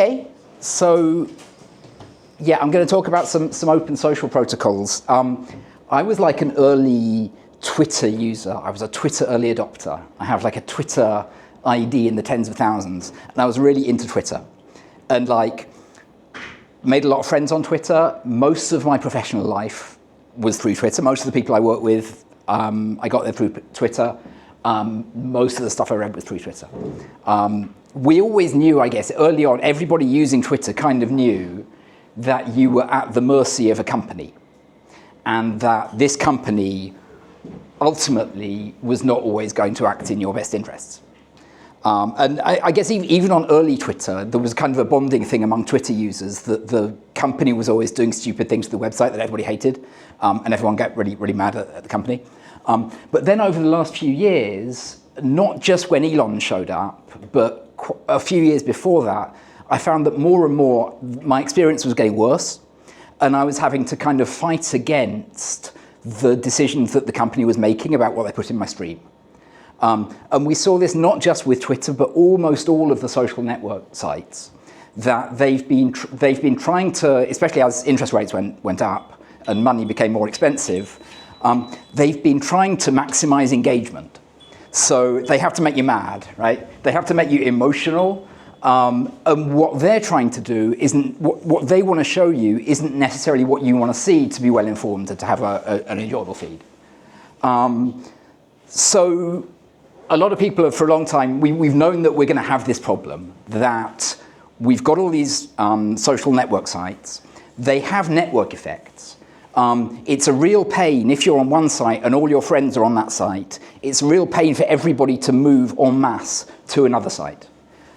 Okay, so yeah, I'm going to talk about some open social protocols. I was like an early Twitter user. I was a Twitter early adopter. I have like a Twitter ID in the tens of thousands, and I was really into Twitter. And like, made a lot of friends on Twitter. Most of my professional life was through Twitter. Most of the people I work with, I got there through Twitter. Most of the stuff I read was through Twitter. We always knew, I guess, early on, everybody using Twitter kind of knew that you were at the mercy of a company, and that this company ultimately was not always going to act in your best interests. And I guess even on early Twitter, there was kind of a bonding thing among Twitter users that the company was always doing stupid things to the website that everybody hated, and everyone got really, really mad at the company. But then over the last few years, not just when Elon showed up, but a few years before that, I found that more and more my experience was getting worse, and I was having to kind of fight against the decisions that the company was making about what they put in my stream. And we saw this not just with Twitter, but almost all of the social network sites, that they've been trying to, especially as interest rates went up and money became more expensive, they've been trying to maximize engagement. So they have to make you mad, right? They have to make you emotional. And what they're trying to do isn't, what they want to show you isn't necessarily what you want to see to be well informed and to have an enjoyable feed. So a lot of people have, for a long time, we've known that we're going to have this problem, that we've got all these social network sites. They have network effects. It's a real pain if you're on one site and all your friends are on that site. It's a real pain for everybody to move en masse to another site.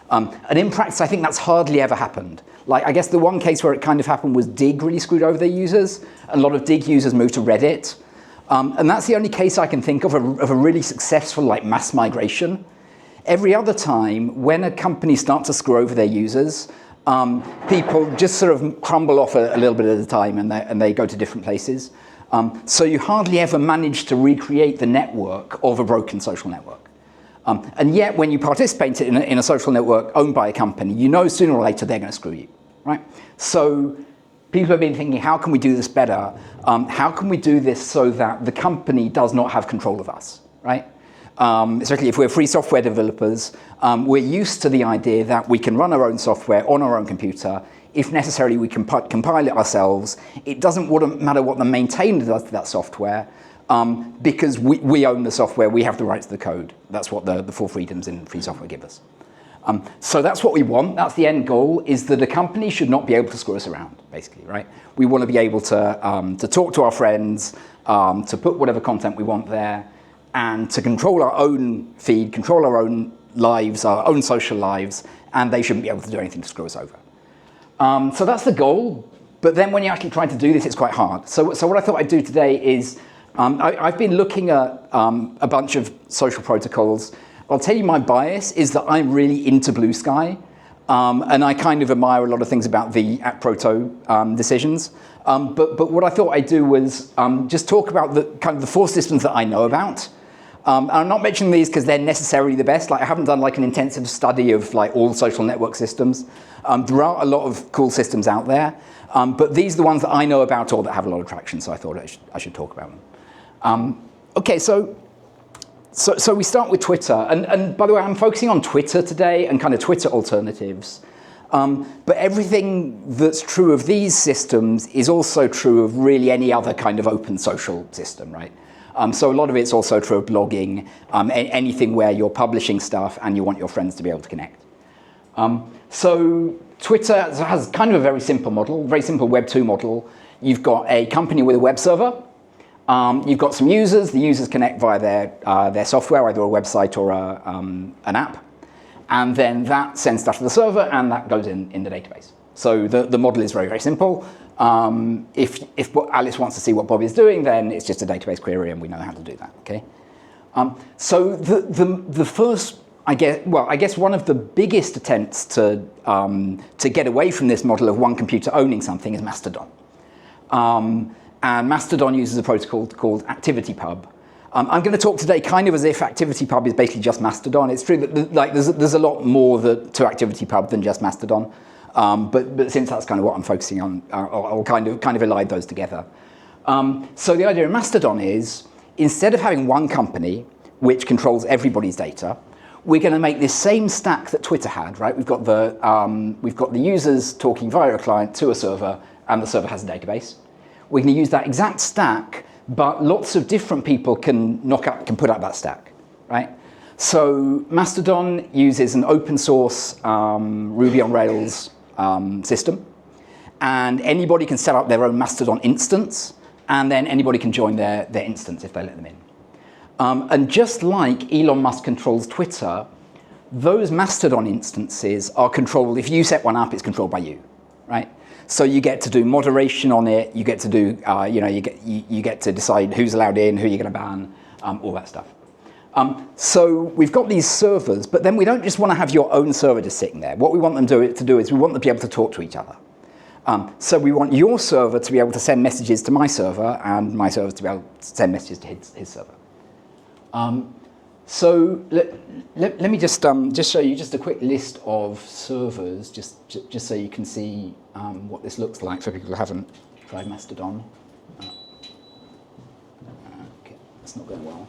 And in practice, I think that's hardly ever happened. Like, I guess the one case where it kind of happened was Dig really screwed over their users. And a lot of Dig users moved to Reddit. And that's the only case I can think of a really successful like mass migration. Every other time, when a company starts to screw over their users, people just sort of crumble off a little bit at a time, and they go to different places. So you hardly ever manage to recreate the network of a broken social network. And yet, when you participate in a social network owned by a company, you know sooner or later they're going to screw you, right? So people have been thinking, how can we do this better? How can we do this so that the company does not have control of us, right? Especially if we're free software developers, we're used to the idea that we can run our own software on our own computer. If necessary, we can compile it ourselves. It doesn't matter what the maintainer does to that software, because we own the software, we have the rights to the code. That's what the full freedoms in free software give us. So that's what we want. That's the end goal, is that a company should not be able to screw us around, basically, right? We want to be able to talk to our friends, to put whatever content we want there, and to control our own feed, control our own lives, our own social lives, and they shouldn't be able to do anything to screw us over. So that's the goal, but then when you actually try to do this, it's quite hard. So what I thought I'd do today is, I've been looking at a bunch of social protocols. I'll tell you my bias is that I'm really into Bluesky, and I kind of admire a lot of things about the ATProto decisions. But what I thought I'd do was just talk about the kind of the 4 systems that I know about. And I'm not mentioning these because they're necessarily the best. Like, I haven't done like an intensive study of like all social network systems. There are a lot of cool systems out there, but these are the ones that I know about or that have a lot of traction. So I thought I should talk about them. Okay, so we start with Twitter, and by the way, I'm focusing on Twitter today and kind of Twitter alternatives. But everything that's true of these systems is also true of really any other kind of open social system, right? So a lot of it's also true of blogging, anything where you're publishing stuff and you want your friends to be able to connect. So Twitter has kind of a very simple model, very simple Web 2 model. You've got a company with a web server. You've got some users. The users connect via their software, either a website or an app. And then that sends stuff to the server, and that goes in the database. So the model is very, very simple. If Alice wants to see what Bobby is doing, then it's just a database query, and we know how to do that, okay? So the first, I guess one of the biggest attempts to get away from this model of one computer owning something is Mastodon. And Mastodon uses a protocol called Activitypub. I'm going to talk today kind of as if Activitypub is basically just Mastodon. It's true that there's a lot more to Activitypub than just Mastodon. But since that's kind of what I'm focusing on, I'll kind of elide those together. So the idea of Mastodon is, instead of having one company which controls everybody's data, we're going to make this same stack that Twitter had, right? We've got the users talking via a client to a server, and the server has a database. We're going to use that exact stack, but lots of different people can put up that stack, right? So Mastodon uses an open source Ruby on Rails system, and anybody can set up their own Mastodon instance, and then anybody can join their instance if they let them in. And just like Elon Musk controls Twitter, those Mastodon instances are controlled. If you set one up, it's controlled by you, right? So you get to do moderation on it. You get to do, you get to decide who's allowed in, who you're going to ban, all that stuff. So we've got these servers, but then we don't just want to have your own server just sitting there. What we want them to do is we want them to be able to talk to each other. So we want your server to be able to send messages to my server, and my server to be able to send messages to his server. So let me just show you just a quick list of servers, just so you can see what this looks like for people who haven't tried Mastodon. Okay, that's not going well.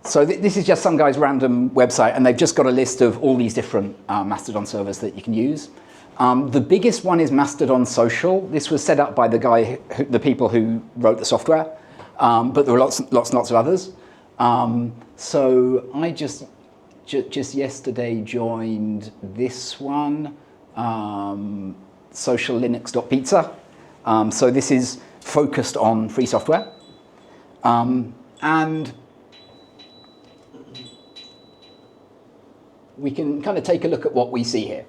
So this is just some guy's random website, and they've just got a list of all these different Mastodon servers that you can use. The biggest one is Mastodon Social. This was set up by the people who wrote the software, but there were lots and lots of others. So I just yesterday joined this one, sociallinux.pizza. So this is focused on free software, and we can kind of take a look at what we see here.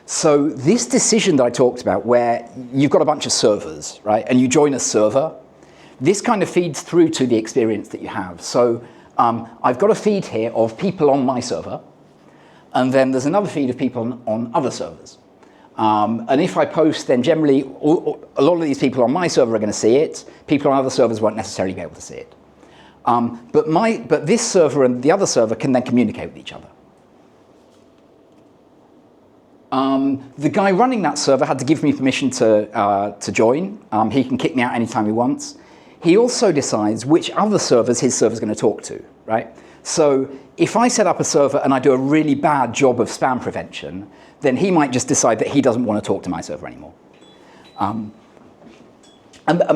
So this decision that I talked about, where you've got a bunch of servers, right, and you join a server, this kind of feeds through to the experience that you have. So I've got a feed here of people on my server, and then there's another feed of people on other servers. And if I post, then generally a lot of these people on my server are going to see it. People on other servers won't necessarily be able to see it. But this server and the other server can then communicate with each other. The guy running that server had to give me permission to join. He can kick me out anytime he wants. He also decides which other servers his server is going to talk to, right? So if I set up a server and I do a really bad job of spam prevention, then he might just decide that he doesn't want to talk to my server anymore. And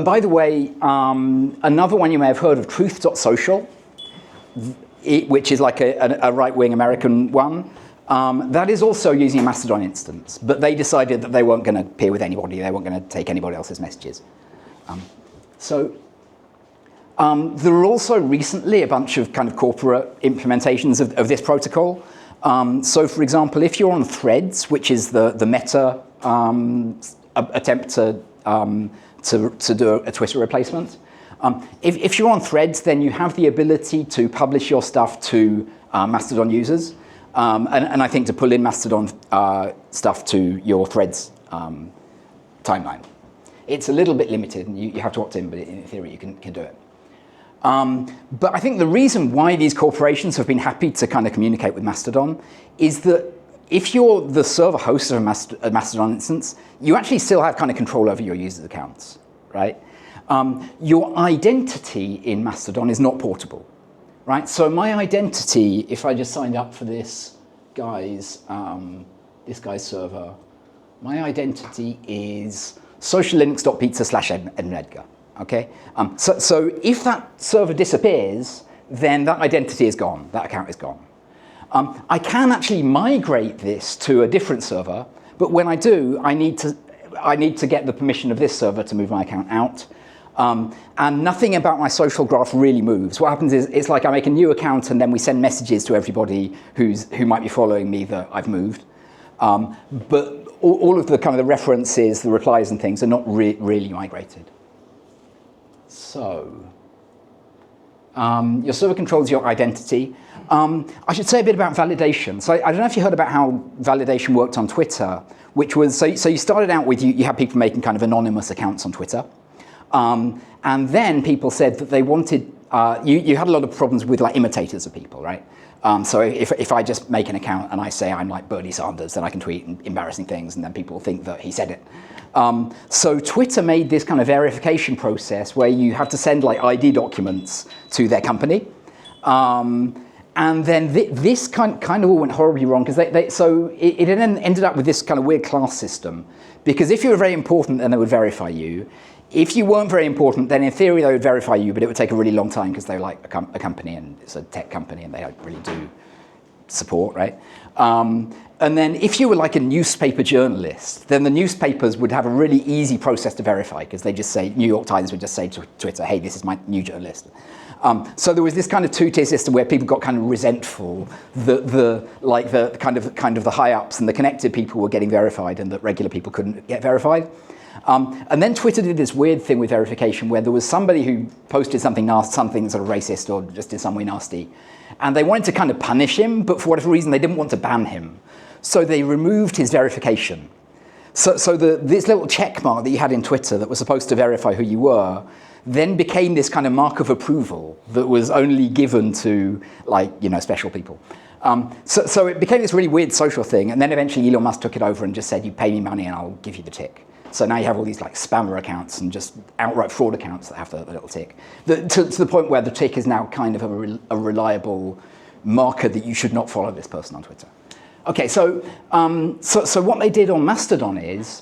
by the way, another one you may have heard of, truth.social, which is like a right-wing American one. That is also using a Mastodon instance, but they decided that they weren't going to peer with anybody. They weren't going to take anybody else's messages. There are also recently a bunch of kind of corporate implementations of this protocol. So for example, if you're on Threads, which is the Meta attempt to do a Twitter replacement, if you're on Threads, then you have the ability to publish your stuff to Mastodon users. And I think to pull in Mastodon stuff to your Threads timeline. It's a little bit limited, and you have to opt in, but in theory you can do it. But I think the reason why these corporations have been happy to kind of communicate with Mastodon is that if you're the server host of a Mastodon instance, you actually still have kind of control over your users' accounts, right? Your identity in Mastodon is not portable. Right, so my identity, if I just signed up for this guy's server, my identity is sociallinux.pizza/Edmund Edgar. Okay, so if that server disappears, then that identity is gone. That account is gone. I can actually migrate this to a different server, but when I do, I need to get the permission of this server to move my account out. And nothing about my social graph really moves. What happens is it's like I make a new account and then we send messages to everybody who might be following me that I've moved. But all of the kind of the references, the replies and things are not really migrated. So your server controls your identity. I should say a bit about validation. So I don't know if you heard about how validation worked on Twitter, which was, so you started out with, you had people making kind of anonymous accounts on Twitter. And then people said that they wanted, you had a lot of problems with like imitators of people, right? So if I just make an account and I say I'm like Bernie Sanders, then I can tweet embarrassing things, and then people think that he said it. So Twitter made this kind of verification process where you have to send like ID documents to their company. And then this kind of all went horribly wrong, because so it then ended up with this kind of weird class system. Because if you were very important, then they would verify you. If you weren't very important, then in theory they would verify you, but it would take a really long time because they're like a company, and it's a tech company, and they don't really do support, right? And then if you were like a newspaper journalist, then the newspapers would have a really easy process to verify, because they just say, New York Times would just say to Twitter, hey, this is my new journalist. So there was this kind of two-tier system where people got kind of resentful that the kind of the high-ups and the connected people were getting verified, and that regular people couldn't get verified. And then Twitter did this weird thing with verification where there was somebody who posted something sort of racist or just in some way nasty, and they wanted to kind of punish him, but for whatever reason they didn't want to ban him. So they removed his verification. So this little check mark that you had in Twitter that was supposed to verify who you were then became this kind of mark of approval that was only given to, like, special people. So it became this really weird social thing, and then eventually Elon Musk took it over and just said, you pay me money and I'll give you the tick. So now you have all these like spammer accounts and just outright fraud accounts that have the little tick. To the point where the tick is now kind of a reliable marker that you should not follow this person on Twitter. Okay, so what they did on Mastodon is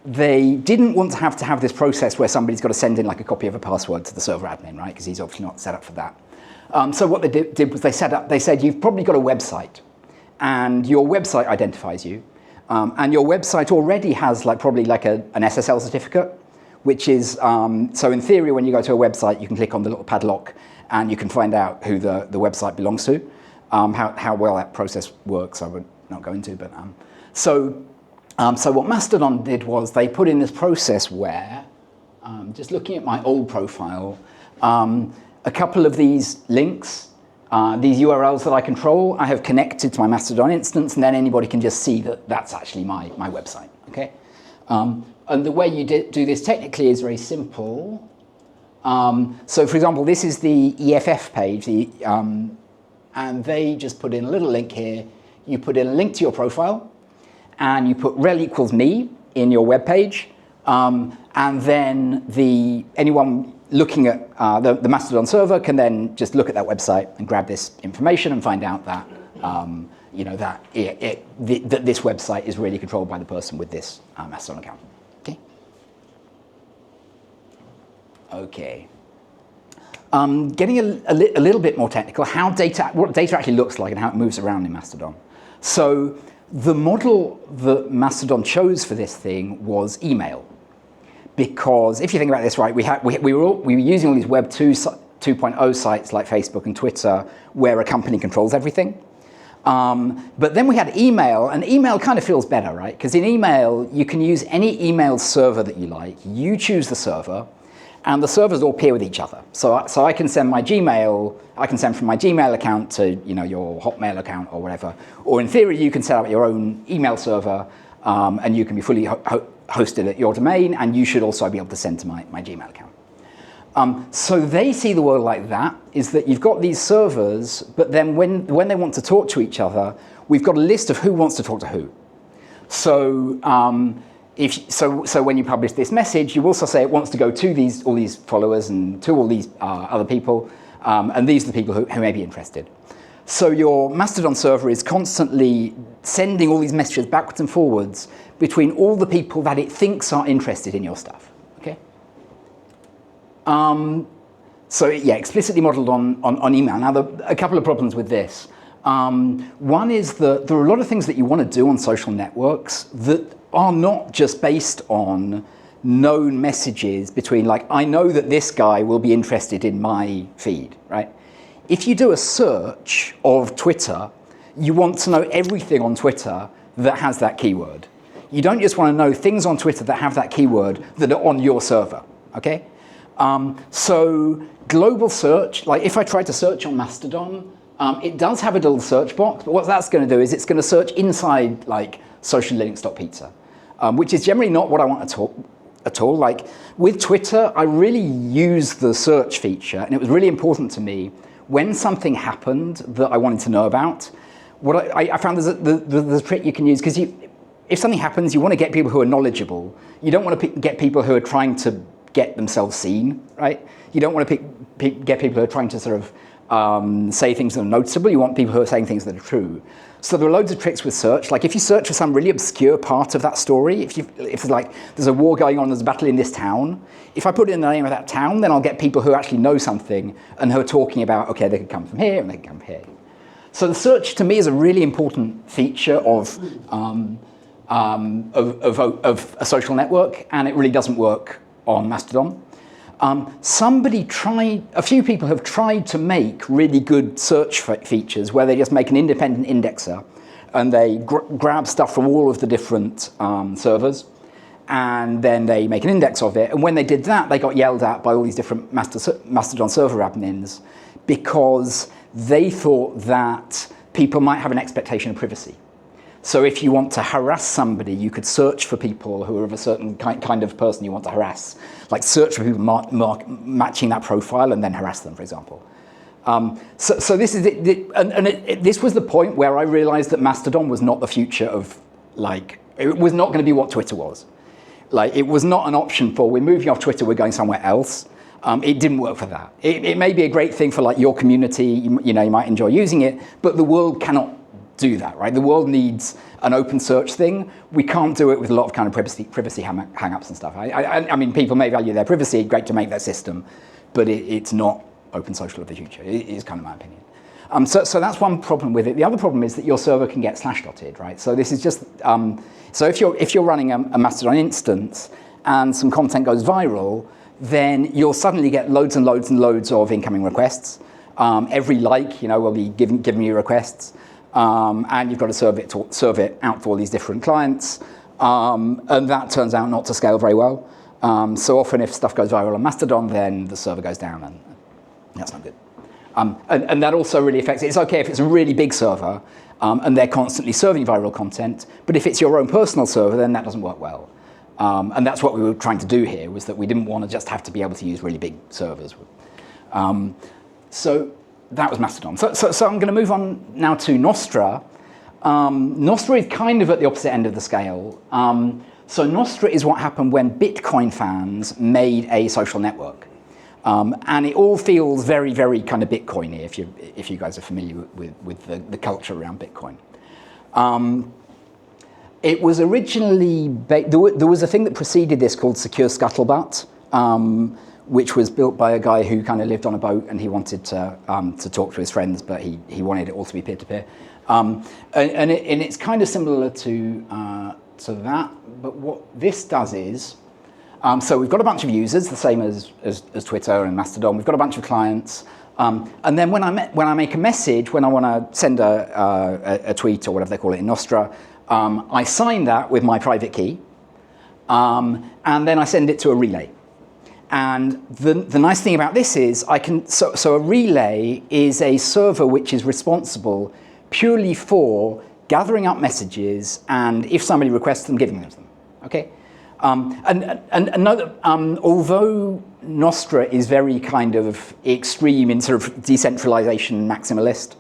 they didn't want to have this process where somebody's got to send in like a copy of a password to the server admin, right? Because he's obviously not set up for that. So what they did was they said, you've probably got a website, and your website identifies you. And your website already has probably an SSL certificate, which is, so in theory, when you go to a website, you can click on the little padlock and you can find out who the website belongs to. How well that process works, I would not go into, but so what Mastodon did was they put in this process where, just looking at my old profile, a couple of these links, these URLs that I control, I have connected to my Mastodon instance, and then anybody can just see that that's actually my website, okay? And the way you do this technically is very simple. So for example, this is the EFF page, and they just put in a little link here. You put in a link to your profile, and you put rel equals me in your web page, and then anyone looking at the Mastodon server can then just look at that website and grab this information and find out that that this website is really controlled by the person with this Mastodon account. Okay. Okay. Getting a little bit more technical, what data actually looks like and how it moves around in Mastodon. So the model that Mastodon chose for this thing was email. Because if you think about this, right, we were using all these Web 2.0 sites like Facebook and Twitter where a company controls everything. But then we had email, and email kind of feels better, right? Because in email, you can use any email server that you like. You choose the server, and the servers all peer with each other. So I can send my Gmail, I can send from my Gmail account to your Hotmail account or whatever. Or in theory, you can set up your own email server, and you can be fully hosted at your domain, and you should also be able to send to my Gmail account. So they see the world like that, is that you've got these servers, but then when they want to talk to each other, we've got a list of who wants to talk to who. So so when you publish this message, you also say it wants to go to all these followers and to all these other people, and these are the people who may be interested. So your Mastodon server is constantly sending all these messages backwards and forwards between all the people that it thinks are interested in your stuff, okay? So yeah, explicitly modeled on email. Now, a couple of problems with this. One is that there are a lot of things that you want to do on social networks that are not just based on known messages between, like, I know that this guy will be interested in my feed, right? If you do a search of Twitter, you want to know everything on Twitter that has that keyword. You don't just want to know things on Twitter that have that keyword that are on your server, okay? So global search, like if I try to search on Mastodon, it does have a little search box, but what that's going to do is it's going to search inside like sociallinux.pizza, which is generally not what I want at all. Like with Twitter, I really use the search feature, and it was really important to me when something happened that I wanted to know about, what I found there's a trick you can use, because if something happens, you want to get people who are knowledgeable. You don't want to get people who are trying to get themselves seen, right? You don't want to get people who are trying to sort of say things that are noticeable. You want people who are saying things that are true. So there are loads of tricks with search. Like if you search for some really obscure part of that story, if it's like there's a war going on, there's a battle in this town, if I put in the name of that town, then I'll get people who actually know something and who are talking about, okay, they could come from here and they could come from here. So the search to me is a really important feature of a social network, and it really doesn't work on Mastodon. A few people have tried to make really good search features where they just make an independent indexer and they grab stuff from all of the different servers, and then they make an index of it. And when they did that, they got yelled at by all these different Mastodon server admins because they thought that people might have an expectation of privacy. So if you want to harass somebody, you could search for people who are of a certain kind of person you want to harass. Like search for people matching that profile and then harass them, for example. So this is this was the point where I realized that Mastodon was not the future of, like, it was not going to be what Twitter was. Like, it was not an option for, we're moving off Twitter, we're going somewhere else. It didn't work for that. It may be a great thing for like your community, you might enjoy using it, but the world cannot do that, right? The world needs an open search thing. We can't do it with a lot of kind of privacy hang-ups and stuff. I mean, people may value their privacy, great to make that system, but it's not open social of the future. It is kind of my opinion. So that's one problem with it. The other problem is that your server can get /dotted, right? So this is just, so if you're running a Mastodon instance and some content goes viral, then you'll suddenly get loads and loads and loads of incoming requests. Every like, will be giving you requests. And you've got to serve it out to all these different clients. And that turns out not to scale very well. So often if stuff goes viral on Mastodon, then the server goes down, and that's not good. And that also really affects it. It's okay if it's a really big server and they're constantly serving viral content, but if it's your own personal server, then that doesn't work well. And that's what we were trying to do here, was that we didn't want to just have to be able to use really big servers. So that was Mastodon. So I'm going to move on now to Nostr. Nostr is kind of at the opposite end of the scale. So Nostr is what happened when Bitcoin fans made a social network. And it all feels very, very kind of Bitcoin-y if you guys are familiar with the culture around Bitcoin. It was originally, there was a thing that preceded this called Secure Scuttlebutt, which was built by a guy who kind of lived on a boat and he wanted to talk to his friends, but he wanted it all to be peer-to-peer. And it's kind of similar to that, but what this does is, so we've got a bunch of users, the same as Twitter and Mastodon. We've got a bunch of clients. And then when I make a message, when I want to send a tweet or whatever they call it in Nostr, I sign that with my private key, and then I send it to a relay. And the nice thing about this is so a relay is a server which is responsible purely for gathering up messages and, if somebody requests them, giving them to them. Okay. And another, although Nostr is very kind of extreme in sort of decentralization maximalist,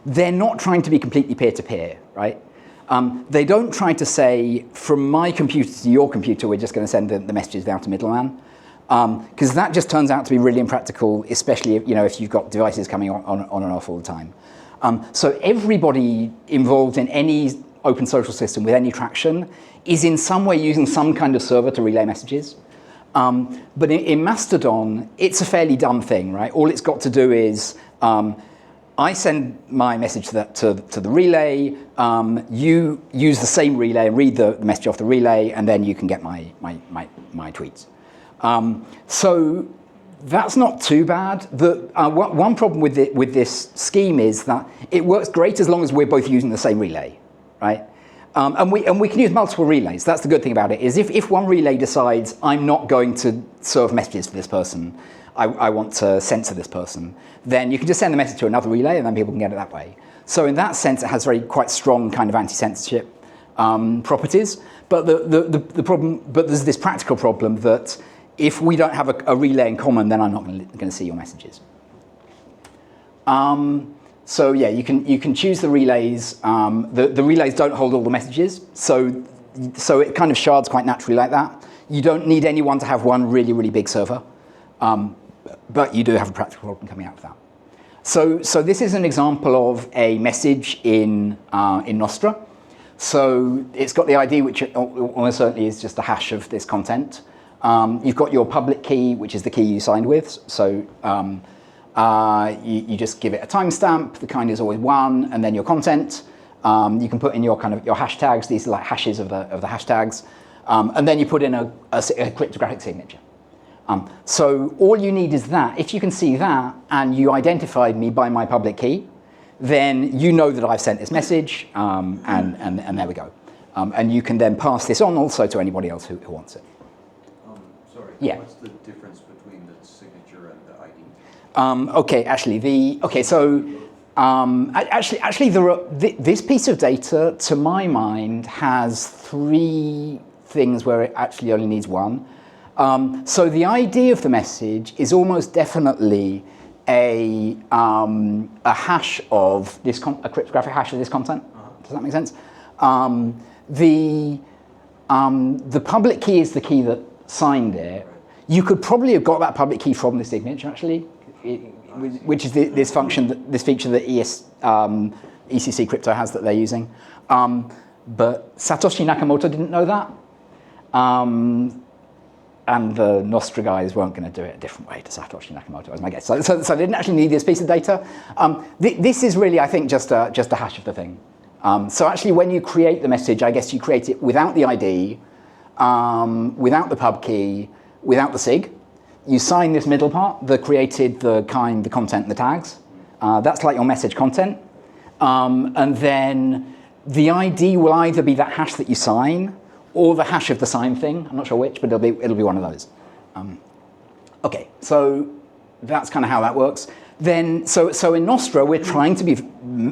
they're not trying to be completely peer-to-peer, right? They don't try to say, from my computer to your computer, we're just going to send the messages without a middleman, because that just turns out to be really impractical, especially if you've got devices coming on and off all the time. So everybody involved in any open social system with any traction is in some way using some kind of server to relay messages. But in Mastodon, it's a fairly dumb thing, right? All it's got to do is, I send my message to the relay, you use the same relay and read the message off the relay, and then you can get my tweets. So that's not too bad. One problem with this scheme is that it works great as long as we're both using the same relay, right? And we can use multiple relays. That's the good thing about it, is if one relay decides, I'm not going to serve messages for this person, I want to censor this person, then you can just send the message to another relay and then people can get it that way. So in that sense, it has quite strong kind of anti-censorship properties. But the problem, but there's this practical problem that if we don't have a relay in common, then I'm not going to see your messages. So yeah, you can choose the relays. The relays don't hold all the messages, so it kind of shards quite naturally like that. You don't need anyone to have one really, really big server, but you do have a practical problem coming out of that. So this is an example of a message in Nostr. So it's got the ID, which almost certainly is just a hash of this content. You've got your public key, which is the key you signed with. So you just give it a timestamp. The kind is always 1, and then your content. You can put in your your hashtags. These are like hashes of the hashtags, and then you put in a cryptographic signature. So all you need is that. If you can see that, and you identified me by my public key, then you know that I've sent this message, and there we go. And you can then pass this on also to anybody else who wants it. Sorry. Yeah. What's the difference between the signature and the ID? Okay, actually, actually, there are, this piece of data, to my mind, has 3 things where it actually only needs 1. So the ID of the message is almost definitely a hash of this, a cryptographic hash of this content. Does that make sense? The public key is the key that signed it. You could probably have got that public key from the signature, actually, which is this function, this feature that ECC Crypto has that they're using. But Satoshi Nakamoto didn't know that. And the Nostr guys weren't going to do it a different way to Satoshi Nakamoto, as my guess. So they didn't actually need this piece of data. This is really, I think, just a hash of the thing. So actually, when you create the message, I guess you create it without the ID, without the pub key, without the sig. You sign this middle part, the created, the kind, the content, and the tags. That's like your message content. And then the ID will either be that hash that you sign, or the hash of the sign thing. I'm not sure which, but it'll be one of those. Okay, so that's kind of how that works. Then, so in Nostr, we're trying to be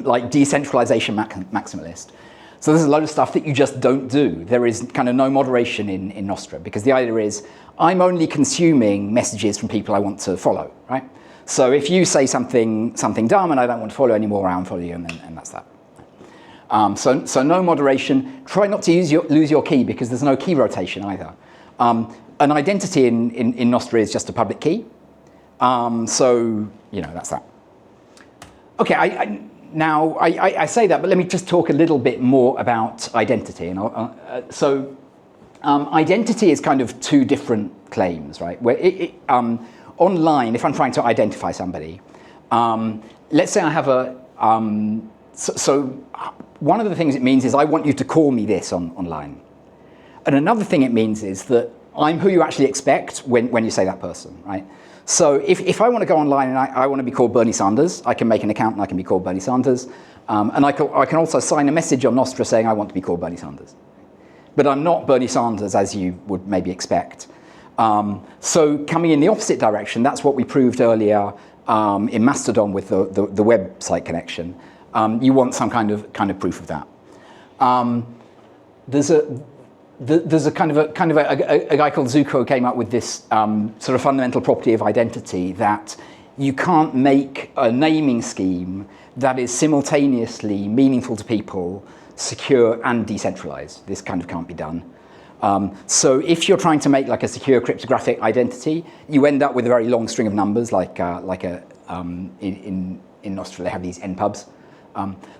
like decentralization maximalist. So there's a load of stuff that you just don't do. There is kind of no moderation in Nostr, because the idea is I'm only consuming messages from people I want to follow, right? So if you say something dumb and I don't want to follow anymore, I unfollow you, and that's that. So no moderation. Try not to lose your key, because there's no key rotation either. An identity in Nostr is just a public key. So, that's that. Okay, I say that, but let me just talk a little bit more about identity. And identity is kind of 2 different claims, right? Where online, if I'm trying to identify somebody, let's say I have a... So one of the things it means is I want you to call me this online. And another thing it means is that I'm who you actually expect when you say that person, right? So if I want to go online and I want to be called Bernie Sanders, I can make an account and I can be called Bernie Sanders. And I can also sign a message on Nostr saying I want to be called Bernie Sanders. But I'm not Bernie Sanders, as you would maybe expect. So coming in the opposite direction, that's what we proved earlier in Mastodon with the website connection. You want some kind of proof of that. There's a kind of a guy called Zuko came up with this sort of fundamental property of identity, that you can't make a naming scheme that is simultaneously meaningful to people, secure, and decentralized. This kind of can't be done. So if you're trying to make like a secure cryptographic identity, you end up with a very long string of numbers, in Nostr they have these npubs.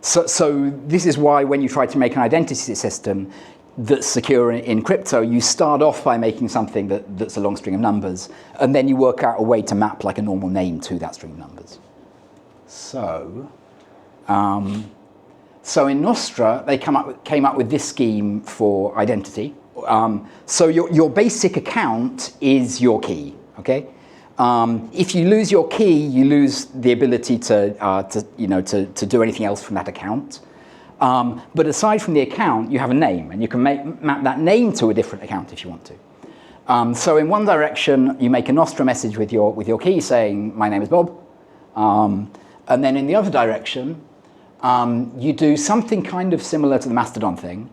So this is why when you try to make an identity system that's secure in crypto, you start off by making something that's a long string of numbers, and then you work out a way to map like a normal name to that string of numbers. So in Nostr, they came up with this scheme for identity. So your basic account is your key, okay? If you lose your key, you lose the ability to do anything else from that account. But aside from the account, you have a name, and you can map that name to a different account if you want to. So in one direction, you make a Nostr message with your key saying, "My name is Bob," and then in the other direction, you do something kind of similar to the Mastodon thing.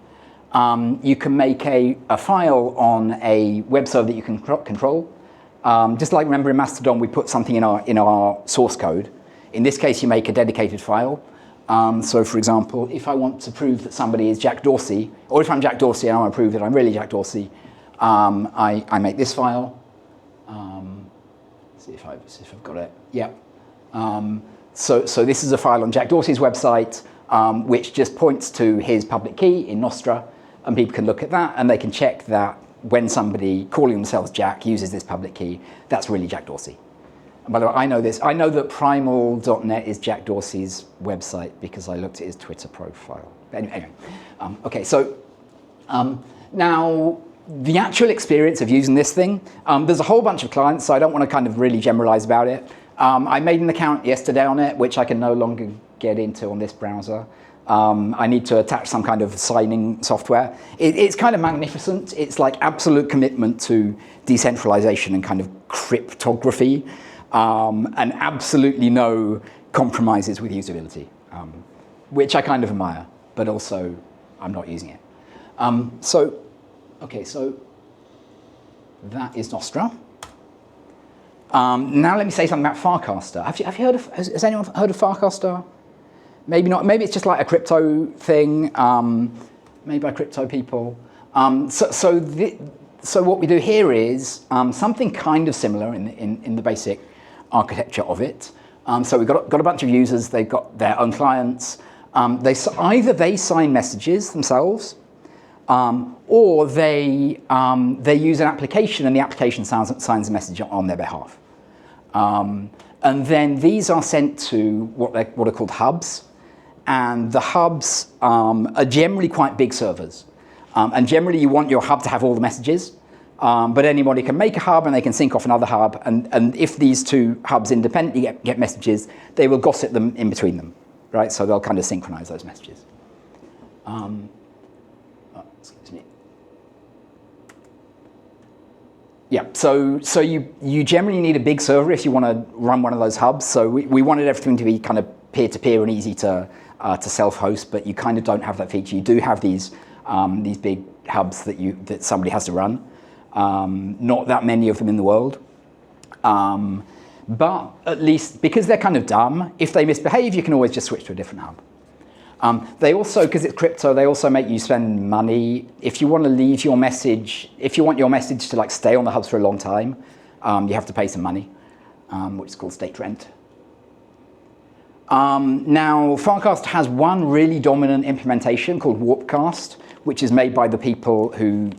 You can make a file on a web server that you can control. Just like, remember in Mastodon, we put something in our source code. In this case, you make a dedicated file. So for example, if I want to prove that somebody is Jack Dorsey, or if I'm Jack Dorsey and I want to prove that I'm really Jack Dorsey, I make this file. See if I've got it. Yep. So this is a file on Jack Dorsey's website, which just points to his public key in Nostr, and people can look at that and they can check that when somebody calling themselves Jack uses this public key, that's really Jack Dorsey. And by the way, I know this. I know that primal.net is Jack Dorsey's website because I looked at his Twitter profile. Anyway, okay, so now the actual experience of using this thing, there's a whole bunch of clients, so I don't want to kind of really generalize about it. I made an account yesterday on it, which I can no longer get into on this browser. I need to attach some kind of signing software. It's kind of magnificent. It's like absolute commitment to decentralization and kind of cryptography, and absolutely no compromises with usability, which I kind of admire, but also I'm not using it. Okay, so that is Nostr. Now let me say something about Farcaster. Have you heard of? Has anyone heard of Farcaster? Maybe not. Maybe it's just like a crypto thing, made by crypto people. So what we do here is something kind of similar in the basic architecture of it. So we've got a bunch of users. They've got their own clients. Either they sign messages themselves, or they use an application and the application signs a message on their behalf. And then these are sent to what are called hubs. And the hubs are generally quite big servers. And generally you want your hub to have all the messages. But anybody can make a hub and they can sync off another hub. And if these two hubs independently get messages, they will gossip them in between them, right? So they'll kind of synchronize those messages. Excuse me. Yeah, so you generally need a big server if you want to run one of those hubs. So we wanted everything to be kind of peer-to-peer and easy to self-host, but you kind of don't have that feature. You do have these big hubs that somebody has to run. Not that many of them in the world. But at least, because they're kind of dumb, if they misbehave, you can always just switch to a different hub. They also, because it's crypto, they also make you spend money. If you want to leave your message, if you want your message to like stay on the hubs for a long time, you have to pay some money, which is called state rent. Now, Farcaster has one really dominant implementation called Warpcast, which is made by the people who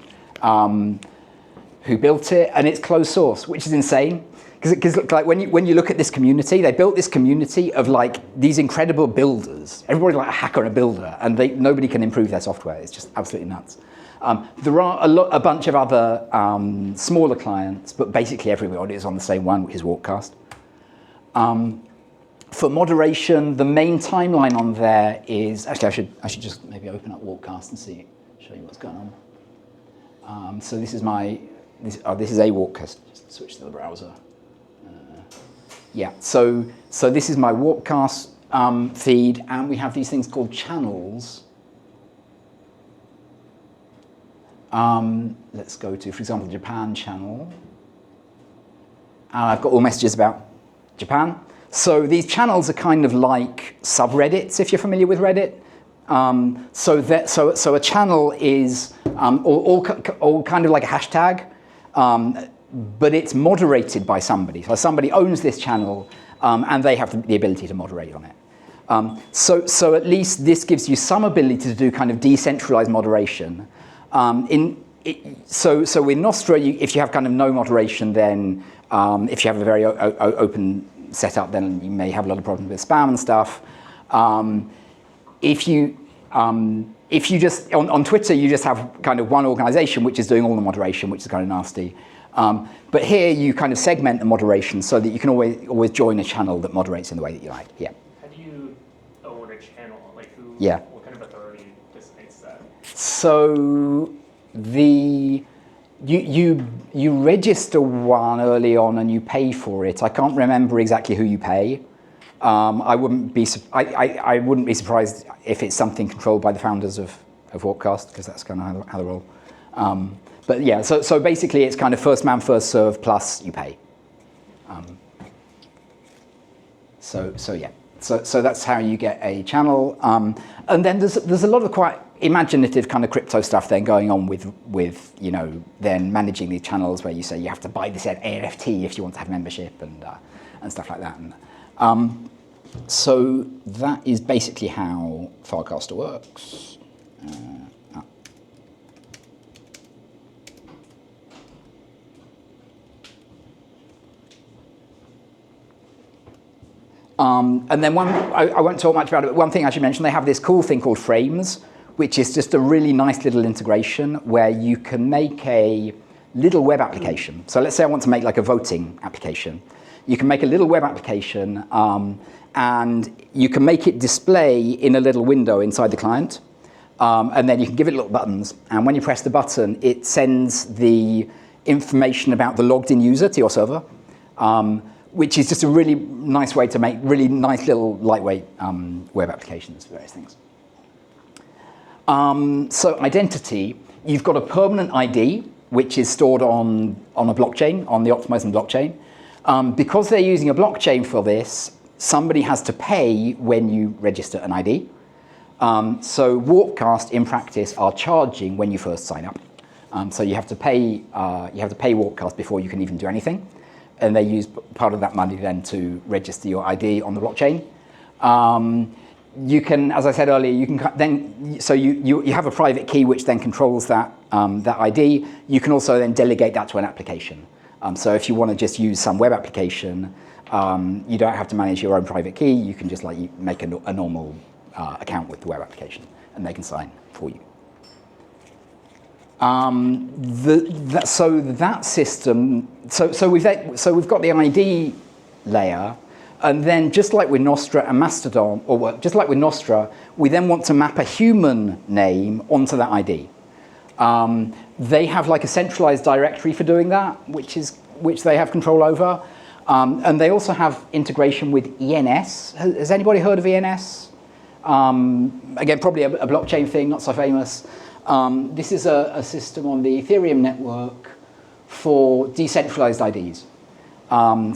built it, and it's closed source, which is insane. Because like when you look at this community, they built this community of like these incredible builders. Everybody's like a hacker and a builder, and nobody can improve their software. It's just absolutely nuts. There are a bunch of other smaller clients, but basically everybody is on the same one, which is Warpcast. For moderation, the main timeline on there is actually I should just maybe open up Warpcast and show you what's going on. So this is this is a Warpcast. Just switch to the browser. Yeah, so this is my Warpcast feed, and we have these things called channels. Let's go to, for example, Japan channel. And I've got all messages about Japan. So these channels are kind of like subreddits, if you're familiar with Reddit. So a channel is all kind of like a hashtag. But it's moderated by somebody. So somebody owns this channel, and they have the ability to moderate on it. So at least this gives you some ability to do kind of decentralized moderation. So with Nostr, if you have kind of no moderation, then if you have a very open setup, then you may have a lot of problems with spam and stuff. If you just on Twitter, you just have kind of one organization which is doing all the moderation, which is kind of nasty. But here you kind of segment the moderation so that you can always join a channel that moderates in the way that you like. Yeah. How do you own a channel? Like who? Yeah. What kind of authority designates that? So you register one early on and you pay for it. I can't remember exactly who you pay. I wouldn't be surprised if it's something controlled by the founders of Warpcast, because that's kind of how they roll. But yeah, so basically it's kind of first man, first serve, plus you pay. So yeah. So that's how you get a channel. And then there's a lot of quite imaginative kind of crypto stuff then going on with then managing these channels where you say you have to buy this NFT if you want to have membership and stuff like that. And so that is basically how Farcaster works. And then I won't talk much about it, but one thing I should mention, they have this cool thing called Frames, which is just a really nice little integration where you can make a little web application. So let's say I want to make like a voting application. You can make a little web application and you can make it display in a little window inside the client. And then you can give it little buttons. And when you press the button, it sends the information about the logged in user to your server. Which is just a really nice way to make really nice little lightweight web applications for various things. So identity, you've got a permanent ID, which is stored on a blockchain, on the optimizing blockchain. Because they're using a blockchain for this, somebody has to pay when you register an ID. So Warpcast, in practice, are charging when you first sign up. So you have to pay Warpcast before you can even do anything. And they use part of that money then to register your ID on the blockchain. You can, as I said earlier, you can then, so you have a private key which then controls that ID. You can also then delegate that to an application. So if you want to just use some web application, you don't have to manage your own private key. You can just make a normal account with the web application, and they can sign for you. So that system, so we've got the ID layer, and then just like with Nostr and Mastodon, or just like with Nostr, we then want to map a human name onto that ID. They have like a centralized directory for doing that, which they have control over, and they also have integration with ENS. Has anybody heard of ENS? Again, probably a blockchain thing, not so famous. This is a system on the Ethereum network for decentralized IDs.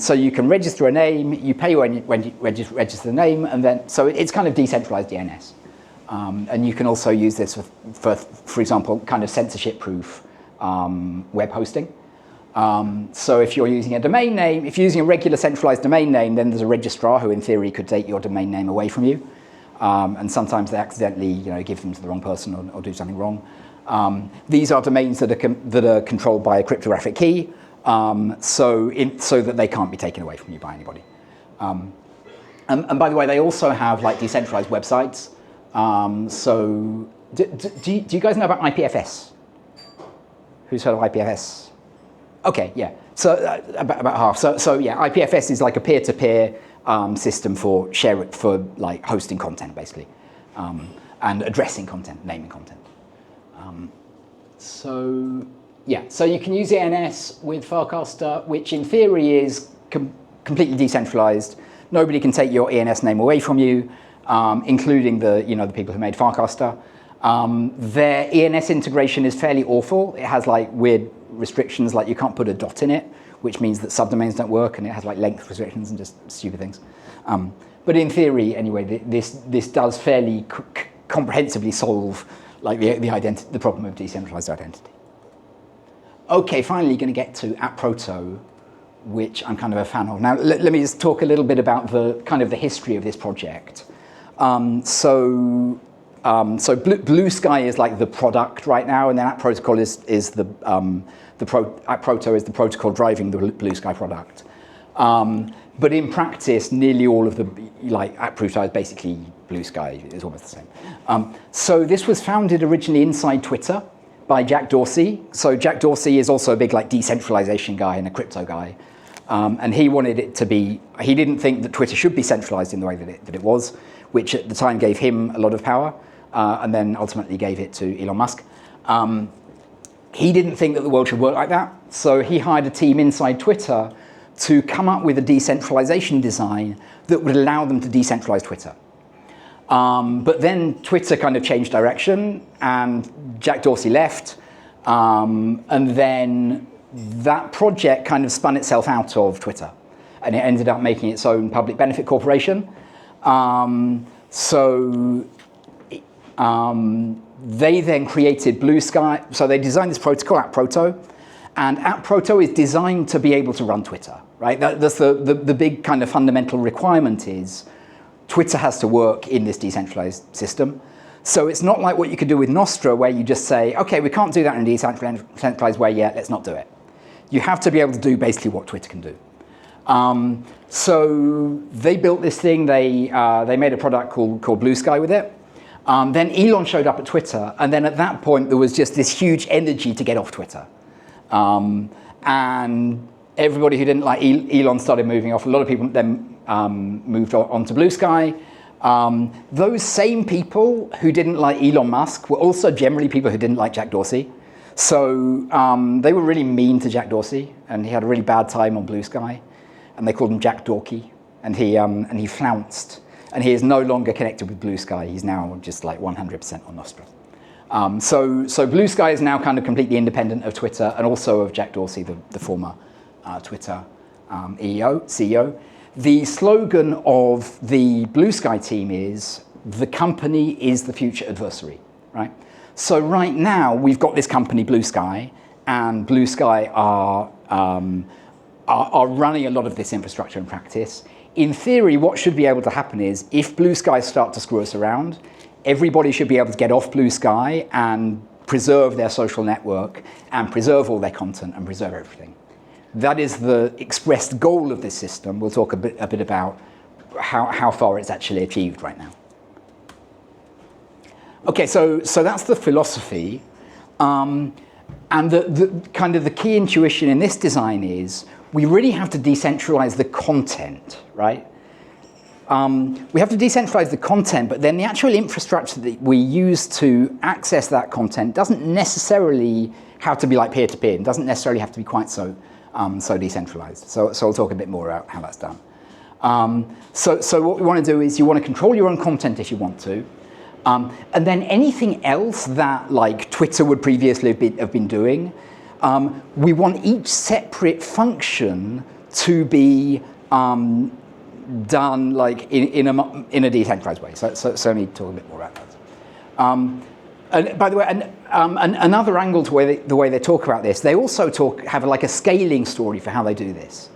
So you can register a name, you pay when you register the name, and then, so it's kind of decentralized DNS. And you can also use this for example, kind of censorship-proof web hosting. So if you're using a domain name, if you're using a regular centralized domain name, then there's a registrar who in theory could take your domain name away from you. And sometimes they accidentally, give them to the wrong person or do something wrong. These are domains that are controlled by a cryptographic key, so that they can't be taken away from you by anybody. And by the way, they also have like decentralized websites. So do you guys know about IPFS? Who's heard of IPFS? Okay, yeah. So about half. So yeah, IPFS is like a peer-to-peer system for like hosting content basically, and addressing content, naming content. So yeah, so you can use ENS with Farcaster, which in theory is completely decentralized. Nobody can take your ENS name away from you, including the people who made Farcaster. Their ENS integration is fairly awful. It has like weird restrictions, like you can't put a dot in it, which means that subdomains don't work, and it has like length restrictions and just stupid things. But in theory, anyway, this does fairly comprehensively solve like the problem of decentralized identity. Okay, finally, going to get to ATProto, which I'm kind of a fan of. Now, let me just talk a little bit about the kind of the history of this project. So Bluesky is like the product right now, and then ATProto is the ATProto is the protocol driving the Bluesky product. But in practice, nearly all of the ATProto is basically Bluesky. It's almost the same. So this was founded originally inside Twitter by Jack Dorsey. So Jack Dorsey is also a big like decentralization guy and a crypto guy. And he wanted it to be, he didn't think that Twitter should be centralized in the way that it was, which at the time gave him a lot of power, and then ultimately gave it to Elon Musk. He didn't think that the world should work like that, so he hired a team inside Twitter to come up with a decentralization design that would allow them to decentralize Twitter. But then Twitter kind of changed direction, and Jack Dorsey left, and then that project kind of spun itself out of Twitter. and it ended up making its own public benefit corporation. They then created Bluesky. So they designed this protocol, ATProto, and ATProto is designed to be able to run Twitter, right? That's the big kind of fundamental requirement is Twitter has to work in this decentralized system. So it's not like what you could do with Nostr, where you just say, okay, we can't do that in a decentralized way yet, let's not do it. You have to be able to do basically what Twitter can do. So they built this thing, they made a product called Bluesky with it. Then Elon showed up at Twitter, and then at that point there was just this huge energy to get off Twitter. And everybody who didn't like Elon started moving off. A lot of people then moved on to Bluesky. Those same people who didn't like Elon Musk were also generally people who didn't like Jack Dorsey. So they were really mean to Jack Dorsey, and he had a really bad time on Bluesky, and they called him Jack Dorky, and he flounced. And he is no longer connected with Bluesky. He's now just like 100% on Nostr. So Bluesky is now kind of completely independent of Twitter and also of Jack Dorsey, the former Twitter CEO. The slogan of the Bluesky team is, the company is the future adversary, right? So right now we've got this company Bluesky, and Bluesky are running a lot of this infrastructure in practice. In theory, what should be able to happen is, if Bluesky start to screw us around, everybody should be able to get off Bluesky and preserve their social network and preserve all their content and preserve everything. That is the expressed goal of this system. We'll talk a bit about how far it's actually achieved right now. Okay, so that's the philosophy. And the kind of the key intuition in this design is we really have to decentralize the content, right? We have to decentralize the content, but then the actual infrastructure that we use to access that content doesn't necessarily have to be like peer-to-peer. It doesn't necessarily have to be quite so decentralized. So I'll talk a bit more about how that's done. So what we want to do is you want to control your own content if you want to. And then anything else that like Twitter would previously have been doing, we want each separate function to be done like in a decentralized way. So let me talk a bit more about that. And by the way, another angle to the way they talk about this, they also have like a scaling story for how they do this,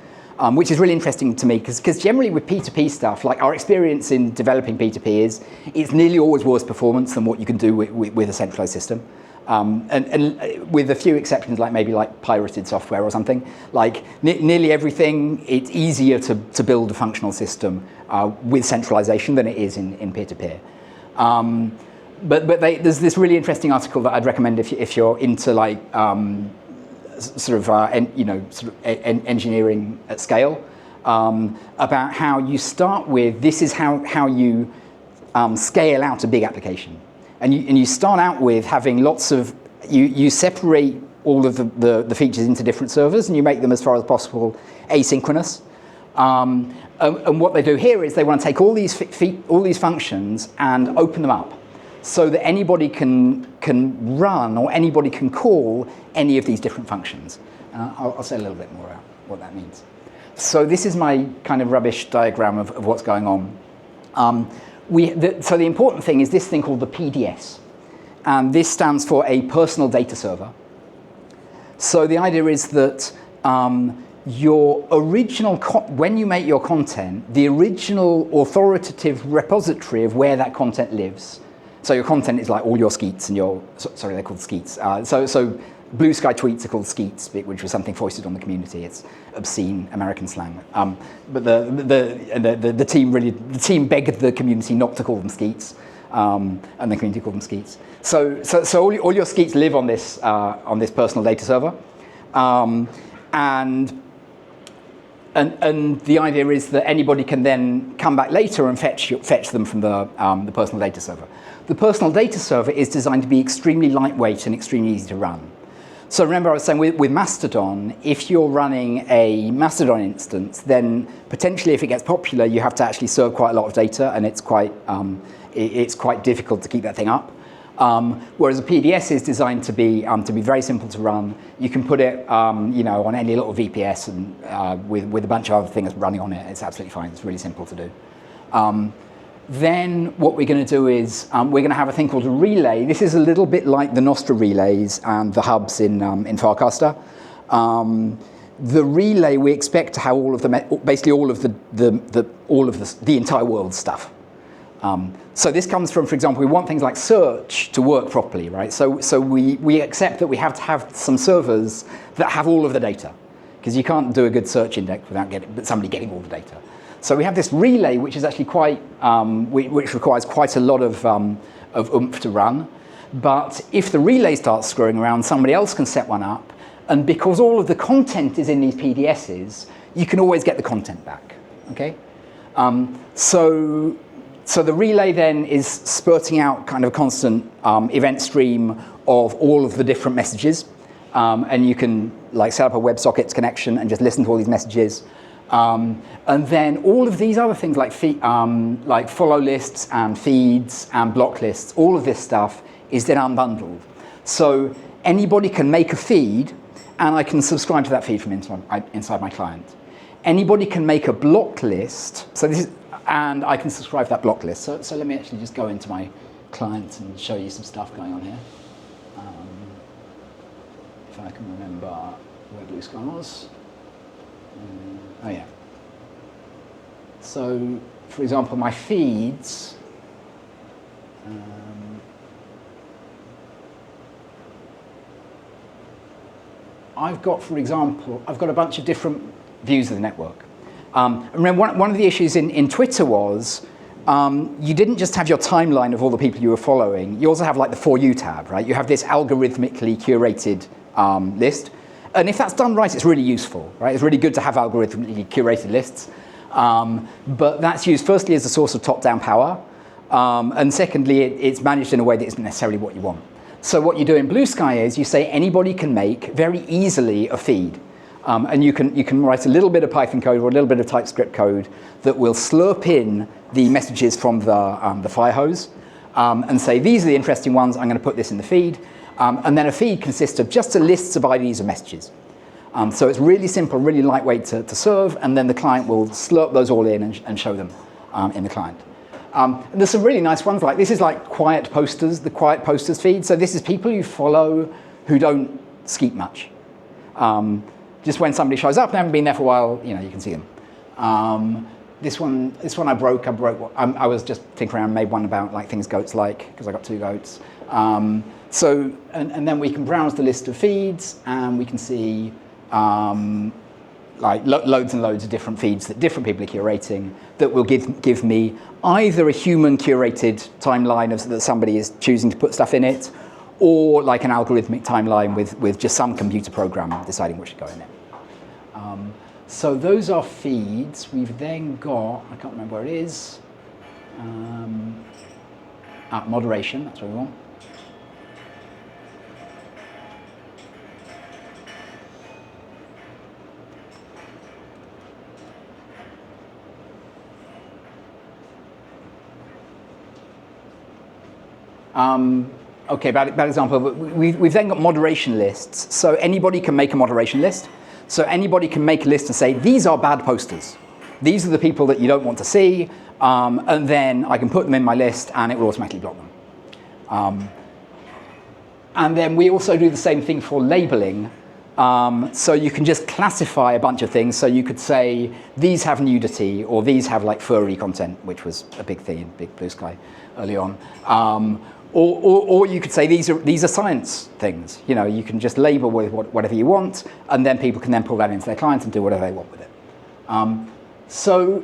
which is really interesting to me because generally with P2P stuff, like our experience in developing P2P is it's nearly always worse performance than what you can do with a centralized system. And with a few exceptions, like maybe like pirated software or something, like nearly everything, it's easier to build a functional system with centralization than it is in peer-to-peer. But there's this really interesting article that I'd recommend if you're into like engineering at scale, about how you start with this is how you scale out a big application. And you start out with having lots of, you separate all of the features into different servers and you make them as far as possible asynchronous. And what they do here is they want to take all these functions and open them up so that anybody can run or anybody can call any of these different functions. I'll say a little bit more about what that means. So this is my kind of rubbish diagram of what's going on. So the important thing is this thing called the PDS, and this stands for a personal data server. So the idea is that your original, when you make your content, the original authoritative repository of where that content lives. So your content is like all your skeets and sorry, they're called skeets. So Bluesky tweets are called skeets, which was something foisted on the community. It's obscene American slang. But the team begged the community not to call them skeets, and the community called them skeets. So all your skeets live on this personal data server, and the idea is that anybody can then come back later and fetch them from the personal data server. The personal data server is designed to be extremely lightweight and extremely easy to run. So remember I was saying with Mastodon, if you're running a Mastodon instance, then potentially if it gets popular, you have to actually serve quite a lot of data, and it's quite difficult to keep that thing up. Whereas a PDS is designed to be very simple to run. You can put it, on any little VPS and with a bunch of other things running on it. It's absolutely fine. It's really simple to do. Then what we're going to do is we're going to have a thing called a relay. This is a little bit like the Nostr relays and the hubs in Farcaster. The relay we expect to have all of basically all of the entire world stuff. So this comes from, for example, we want things like search to work properly, right? So we accept that we have to have some servers that have all of the data, because you can't do a good search index without somebody getting all the data. So we have this relay, which is actually which requires quite a lot of oomph to run. But if the relay starts screwing around, somebody else can set one up. And because all of the content is in these PDSs, you can always get the content back, okay? So the relay then is spurting out kind of a constant event stream of all of the different messages. And you can set up a WebSockets connection and just listen to all these messages. And then all of these other things like follow lists and feeds and block lists, all of this stuff is then unbundled. So anybody can make a feed, and I can subscribe to that feed from inside my client. Anybody can make a block list, and I can subscribe to that block list. So let me actually just go into my client and show you some stuff going on here. If I can remember where Bluesky was. Oh yeah. So, for example, my feeds. I've got a bunch of different views of the network. Remember, one of the issues in Twitter was you didn't just have your timeline of all the people you were following. You also have the For You tab, right? You have this algorithmically curated list. And if that's done right, it's really useful, right? It's really good to have algorithmically curated lists. But that's used firstly as a source of top-down power. And secondly, it's managed in a way that isn't necessarily what you want. So what you do in Bluesky is you say anybody can make very easily a feed. And you can write a little bit of Python code or a little bit of TypeScript code that will slurp in the messages from the fire hose and say, these are the interesting ones, I'm going to put this in the feed. And then a feed consists of just a list of IDs of messages. So it's really simple, really lightweight to serve, and then the client will slurp those all in and show them in the client. And there's some really nice ones, this is quiet posters, the quiet posters feed. So this is people you follow who don't skeet much. Just when somebody shows up, they haven't been there for a while, you can see them. This one I broke. I was just tinkering around, made one about things goats because I got 2 goats. And then we can browse the list of feeds, and we can see loads and loads of different feeds that different people are curating that will give me either a human curated timeline that somebody is choosing to put stuff in it, or an algorithmic timeline with just some computer program deciding what should go in it. So those are feeds. We've then got, I can't remember where it is, moderation, that's what we want. Okay, bad example. We've then got moderation lists. So anybody can make a moderation list. So anybody can make a list and say, these are bad posters. These are the people that you don't want to see. And then I can put them in my list, and it will automatically block them. And then we also do the same thing for labeling. So you can just classify a bunch of things. So you could say, these have nudity, or these have furry content, which was a big thing in Big Bluesky early on. Or you could say these are science things. You can just label with whatever you want, and then people can then pull that into their client and do whatever they want with it. So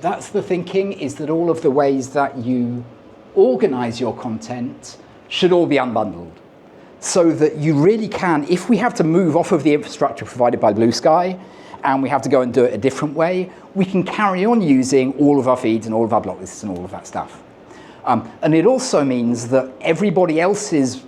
that's the thinking, is that all of the ways that you organize your content should all be unbundled. So that you really can, if we have to move off of the infrastructure provided by Bluesky, and we have to go and do it a different way, we can carry on using all of our feeds and all of our block lists and all of that stuff. And it also means that everybody else's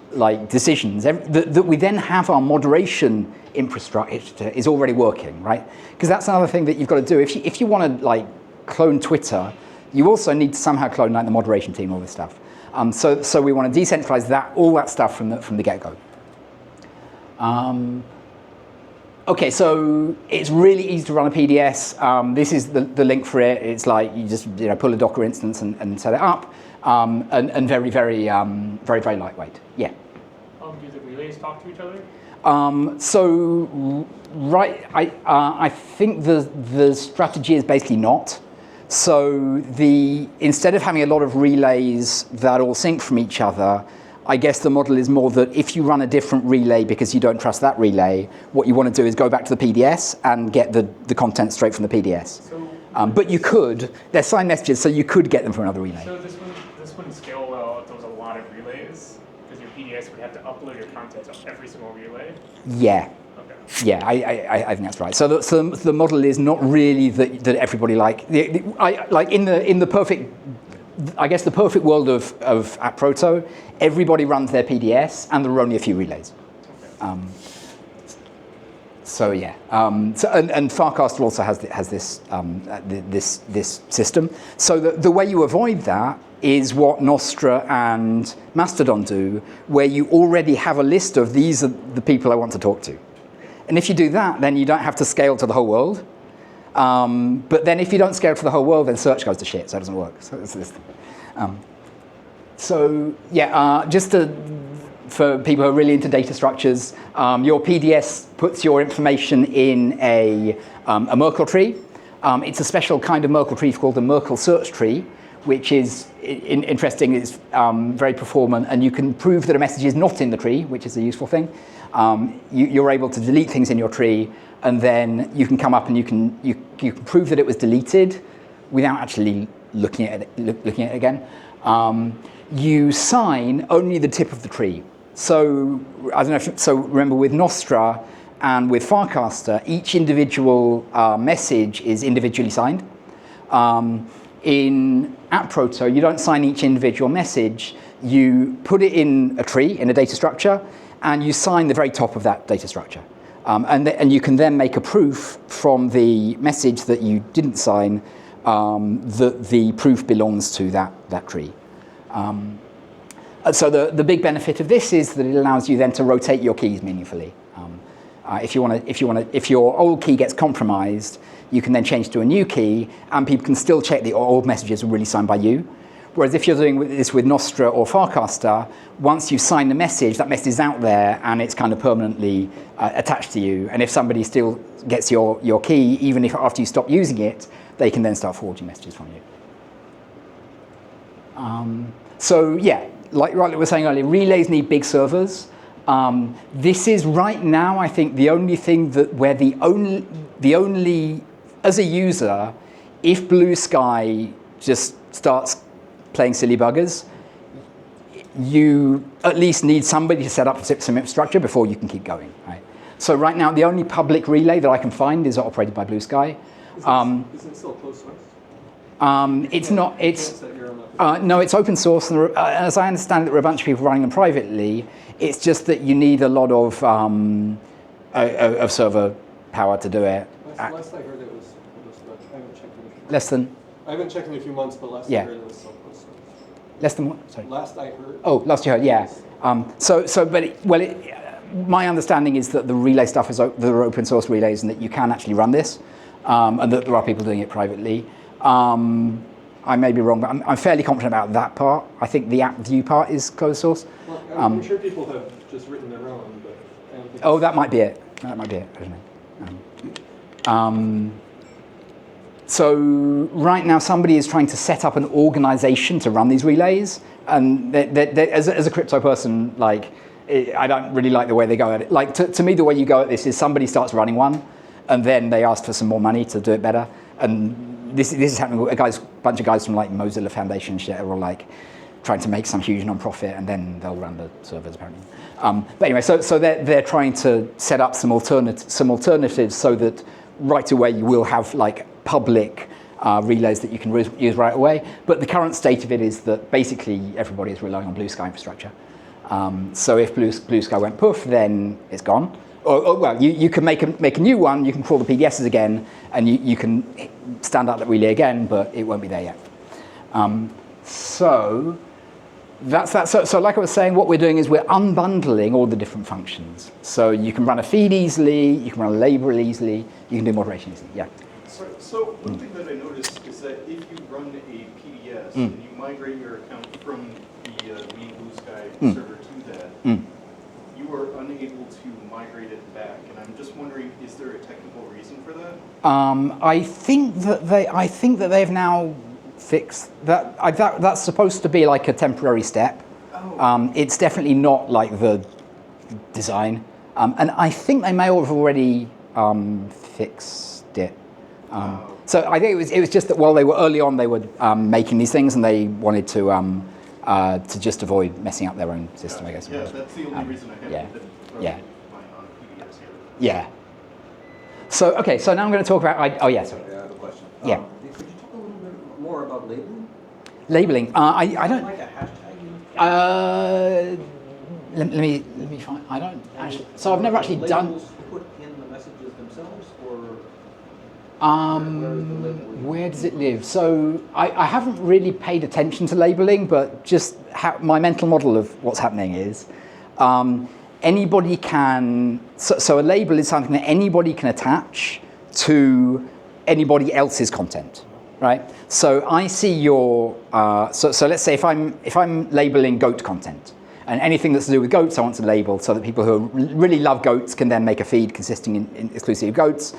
decisions, that we then have our moderation infrastructure is already working, right? Because that's another thing that you've got to do. If you want to clone Twitter, you also need to somehow clone the moderation team, all this stuff. So we want to decentralize all that stuff from the get-go. Okay, so it's really easy to run a PDS. This is the link for it. It's like you just pull a Docker instance and set it up, and very, very, very, very lightweight. Yeah. Do the relays talk to each other? I think the strategy is basically not. So instead of having a lot of relays that all sync from each other, I guess the model is more that if you run a different relay because you don't trust that relay, what you want to do is go back to the PDS and get the content straight from the PDS. So, but you could, they're signed messages, so you could get them from another relay. So this wouldn't scale well if there was a lot of relays, because your PDS would have to upload your content to every single relay? Yeah. Okay. Yeah, I think that's right. So the model is not really that everybody like in the perfect, I guess the perfect world of ATProto, everybody runs their PDS and there are only a few relays. Okay. So yeah, and Farcaster also has this system. So the way you avoid that is what Nostr and Mastodon do, where you already have a list of these are the people I want to talk to. And if you do that, then you don't have to scale to the whole world. But then if you don't scale to the whole world, then search goes to shit, so it doesn't work. So it's this thing. For people who are really into data structures, your PDS puts your information in a Merkle tree. It's a special kind of Merkle tree called the Merkle search tree, which is interesting. It's very performant, and you can prove that a message is not in the tree, which is a useful thing. You're able to delete things in your tree, and then you can come up and you can prove that it was deleted without actually looking at it again. You sign only the tip of the tree. So I don't know if remember with Nostr and with Farcaster, each individual message is individually signed. In ATProto, you don't sign each individual message. You put it in a tree, in a data structure, and you sign the very top of that data structure. And you can then make a proof from the message that you didn't sign that the proof belongs to that tree. So the big benefit of this is that it allows you then to rotate your keys meaningfully. If your old key gets compromised, you can then change to a new key, and people can still check the old messages were really signed by you. Whereas if you're doing this with Nostr or Farcaster, once you sign the message, that message is out there and it's kind of permanently attached to you. And if somebody still gets your key, even if after you stop using it, they can then start forwarding messages from you. So yeah, like we were saying earlier, relays need big servers. This is right now, I think, the only thing where the only as a user, if Bluesky just starts playing silly buggers, you at least need somebody to set up some infrastructure before you can keep going. Right? So right now, the only public relay that I can find is operated by Bluesky. Is it still closed source? It's not. No, it's open source, and as I understand it, there are a bunch of people running them privately. It's just that you need a lot of server power to do it. Last I heard it was I haven't checked in a few Less than. I haven't checked in a few months, but last I heard it was still closed source. Less than what? Sorry. Last I heard. Oh, last you heard, yeah. My understanding is that the relay stuff is there are open source relays, and that you can actually run this, and that there are people doing it privately. I may be wrong, but I'm fairly confident about that part. I think the app view part is closed source. Well, I'm sure people have just written their own, but I don't think. Oh, that might be it. That might be it. I don't know. So right now, somebody is trying to set up an organization to run these relays, and as a crypto person, I don't really like the way they go at it. To me, the way you go at this is somebody starts running one, and then they ask for some more money to do it better. And this is happening with a bunch of guys from Mozilla Foundation and shit are all trying to make some huge non-profit, and then they'll run the servers apparently. But anyway, so they're trying to set up some alternatives so that right away you will have public relays that you can use right away. But the current state of it is that basically everybody is relying on Bluesky infrastructure. So if Bluesky went poof, then it's gone. Well, you can make a new one. You can crawl the PDSs again, and you can stand up that relay again, but it won't be there yet. So That's that. So like I was saying, what we're doing is we're unbundling all the different functions. So you can run a feed easily, you can run a label easily, you can do moderation easily. Yeah. So one thing that I noticed is that if you run a PDS and you migrate your account from the main Bluesky server to that, you are unable to migrate it back. And I'm just wondering, is there a technical reason for that? I think that they've now fixed that. That's supposed to be like a temporary step. Oh. It's definitely not like the design, and I think they may have already fixed it. So I think it was just that while they were early on, they were making these things, and they wanted to just avoid messing up their own system, I guess. Yeah, that's the only reason I have yeah. mine on PDS here. Yeah. So okay, so now I'm going to talk about. Oh yeah, sorry. I have a question. Yeah. Could you talk a little bit more about labeling? Labeling. I don't. Like a hashtag? Let me find. I don't actually. So I've never actually done. Labels put in the messages themselves, or where does it live? So I haven't really paid attention to labeling, but just my mental model of what's happening is anybody can. So a label is something that anybody can attach to anybody else's content, right? So I see your. So let's say if I'm labeling goat content. And anything that's to do with goats, I want to label so that people who really love goats can then make a feed consisting in exclusively of goats.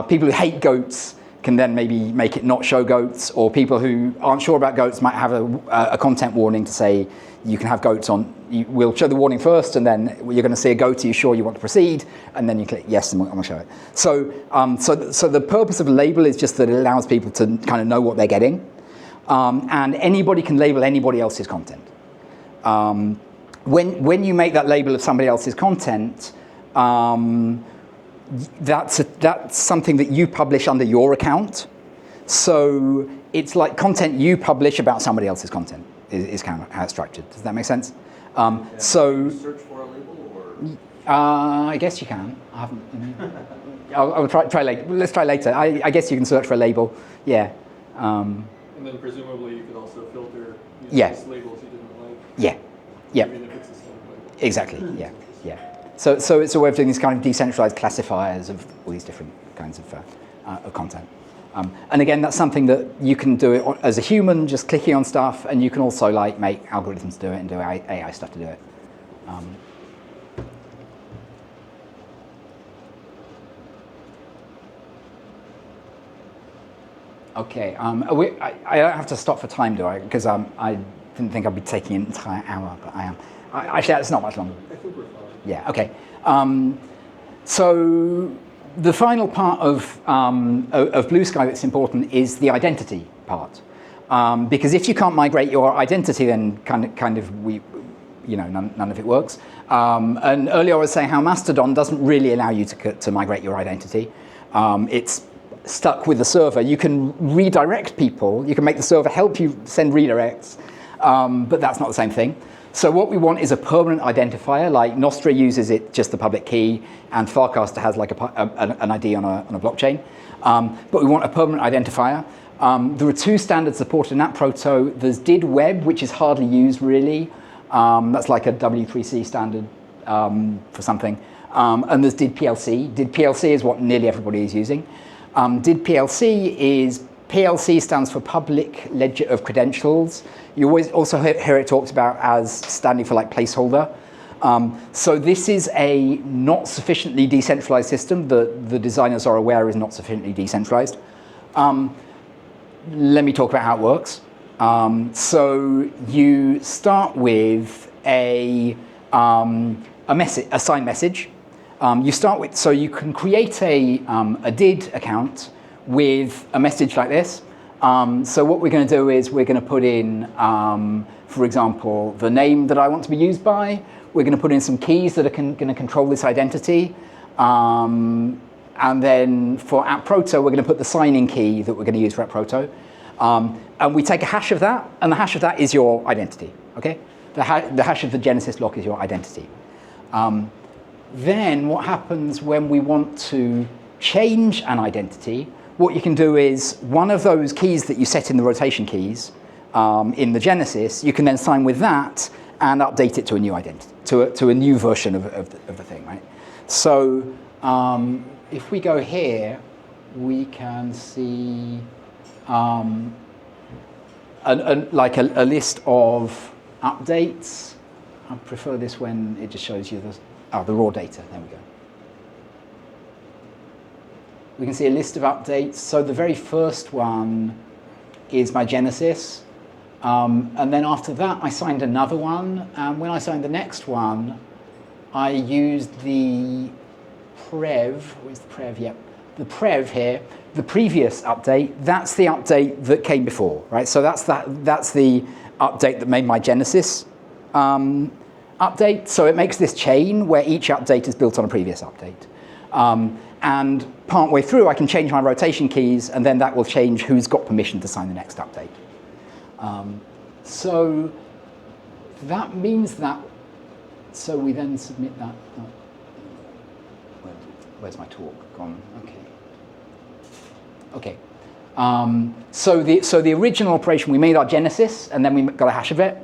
People who hate goats can then maybe make it not show goats, or people who aren't sure about goats might have a content warning to say you can have goats on. We'll show the warning first, and then you're going to see a goat. Are you sure you want to proceed? And then you click yes, and we'll show it. So the purpose of a label is just that it allows people to kind of know what they're getting, and anybody can label anybody else's content. When you make that label of somebody else's content, that's something that you publish under your account. So it's like content you publish about somebody else's content is kind of how it's structured. Does that make sense? So can you search for a label, or I guess you can. I haven't. I'll try later. Let's try later. I guess you can search for a label. Yeah. And then presumably you could also filter using labels you didn't like. Yeah. Yeah. Even if it's the same label. Exactly. Yeah. Yeah. So it's a way of doing these kind of decentralized classifiers of all these different kinds of content. And again, that's something that you can do it as a human, just clicking on stuff, and you can also like make algorithms do it and do AI stuff to do it. Okay, I don't have to stop for time, do I? Because I didn't think I'd be taking an entire hour, but I am. Actually, it's not much longer. I think we're fine. Yeah, okay. So the final part of Bluesky that's important is the identity part. Because if you can't migrate your identity, then kind of none of it works. And earlier I was saying how Mastodon doesn't really allow you to migrate your identity. It's stuck with the server. You can redirect people. You can make the server help you send redirects, but that's not the same thing. So what we want is a permanent identifier. Like Nostr uses it just the public key, and Farcaster has like an ID on a blockchain. But we want a permanent identifier. There are two standards supported in ATProto. There's did web, which is hardly used really. That's like a W3C standard for something. And there's did PLC. Did PLC is what nearly everybody is using. Did PLC is, PLC stands for Public Ledger of Credentials. You always also hear it talked about as standing for like placeholder. So this is a not sufficiently decentralized system that the designers are aware is not sufficiently decentralized. Let me talk about how it works. So you start with a signed message. You start with, so you can create a did account with a message like this. So what we're going to do is we're going to put in, for example, the name that I want to be used by. We're going to put in some keys that are going to control this identity. And then for ATProto, we're going to put the signing key that we're going to use for ATProto. And we take a hash of that, and the hash of that is your identity. Okay? The hash of the Genesis lock is your identity. Then what happens when we want to change an identity, what you can do is one of those keys that you set in the rotation keys, in the Genesis, you can then sign with that and update it to a new identity, to a new version of the thing, right? So if we go here, we can see like a list of updates. I prefer this when it just shows you the raw data. There we go. We can see a list of updates. So the very first one is my Genesis. And then after that, I signed another one. And when I signed the next one, I used the prev. Where's the prev? Yep. The prev here, the previous update, that's the update that came before, right? So that's the update that made my Genesis update. So it makes this chain where each update is built on a previous update. And partway through, I can change my rotation keys, and then that will change who's got permission to sign the next update. So that means that, so we then submit that. Where's my talk gone? Okay. So the original operation, we made our Genesis, and then we got a hash of it.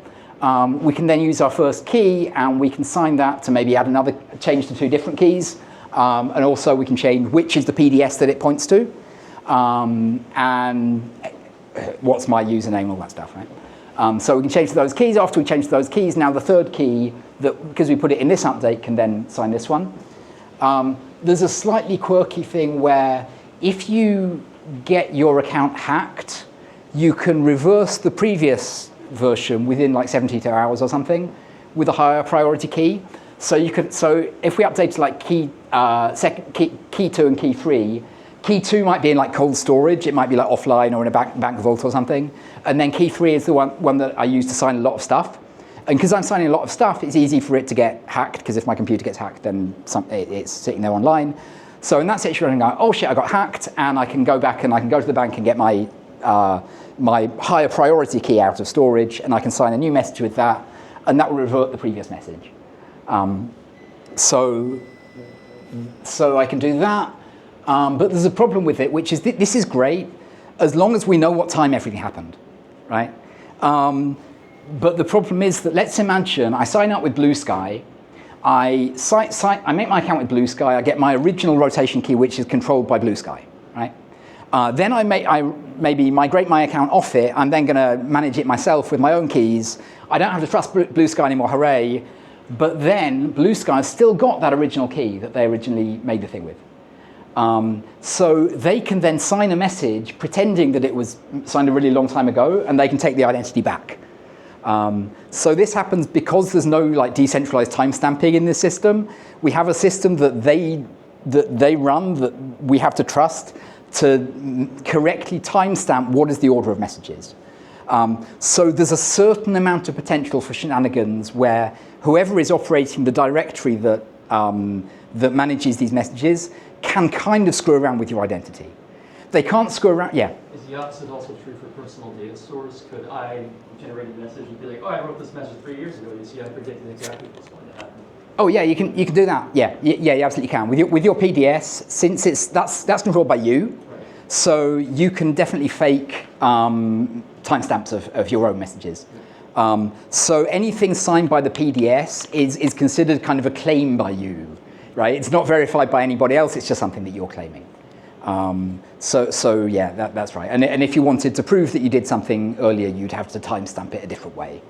We can then use our first key, and we can sign that to maybe add another change to 2 different keys. And also we can change which is the PDS that it points to, and what's my username, all that stuff, right? So we can change those keys. After we change those keys, now the third key, because we put it in this update, can then sign this one. There's a slightly quirky thing where if you get your account hacked, you can reverse the previous version within like 72 hours or something with a higher priority key. So if we updated like key 2 and key 3, key 2 might be in like cold storage. It might be like offline or in a bank vault or something. And then key 3 is the one that I use to sign a lot of stuff. And because I'm signing a lot of stuff, it's easy for it to get hacked, because if my computer gets hacked, then it's sitting there online. So in that situation, I go, oh shit, I got hacked, and I can go back and I can go to the bank and get my higher priority key out of storage, and I can sign a new message with that, and that will revert the previous message. So I can do that, but there's a problem with it, which is this is great as long as we know what time everything happened, right? But the problem is that, let's imagine I sign up with Bluesky, I make my account with Bluesky, I get my original rotation key, which is controlled by Bluesky, right? Then I maybe migrate my account off it. I'm then going to manage it myself with my own keys. I don't have to trust Bluesky anymore, hooray. But then Bluesky's still got that original key that they originally made the thing with. So they can then sign a message pretending that it was signed a really long time ago, and they can take the identity back. So this happens because there's no like decentralized timestamping in this system. We have a system that they run that we have to trust to correctly timestamp what is the order of messages. So there's a certain amount of potential for shenanigans where whoever is operating the directory that manages these messages can kind of screw around with your identity. They can't screw around, yeah. Is the opposite also true for personal data stores? Could I generate a message and be like, oh, I wrote this message 3 years ago, you see, I predicted exactly what's going to happen? Oh yeah, you can do that. Yeah, you absolutely can. With your PDS, since that's controlled by you, Right. So you can definitely fake timestamps of your own messages. So anything signed by the PDS is considered kind of a claim by you, right? It's not verified by anybody else. It's just something that you're claiming. So yeah, that's right. And if you wanted to prove that you did something earlier, you'd have to timestamp it a different way,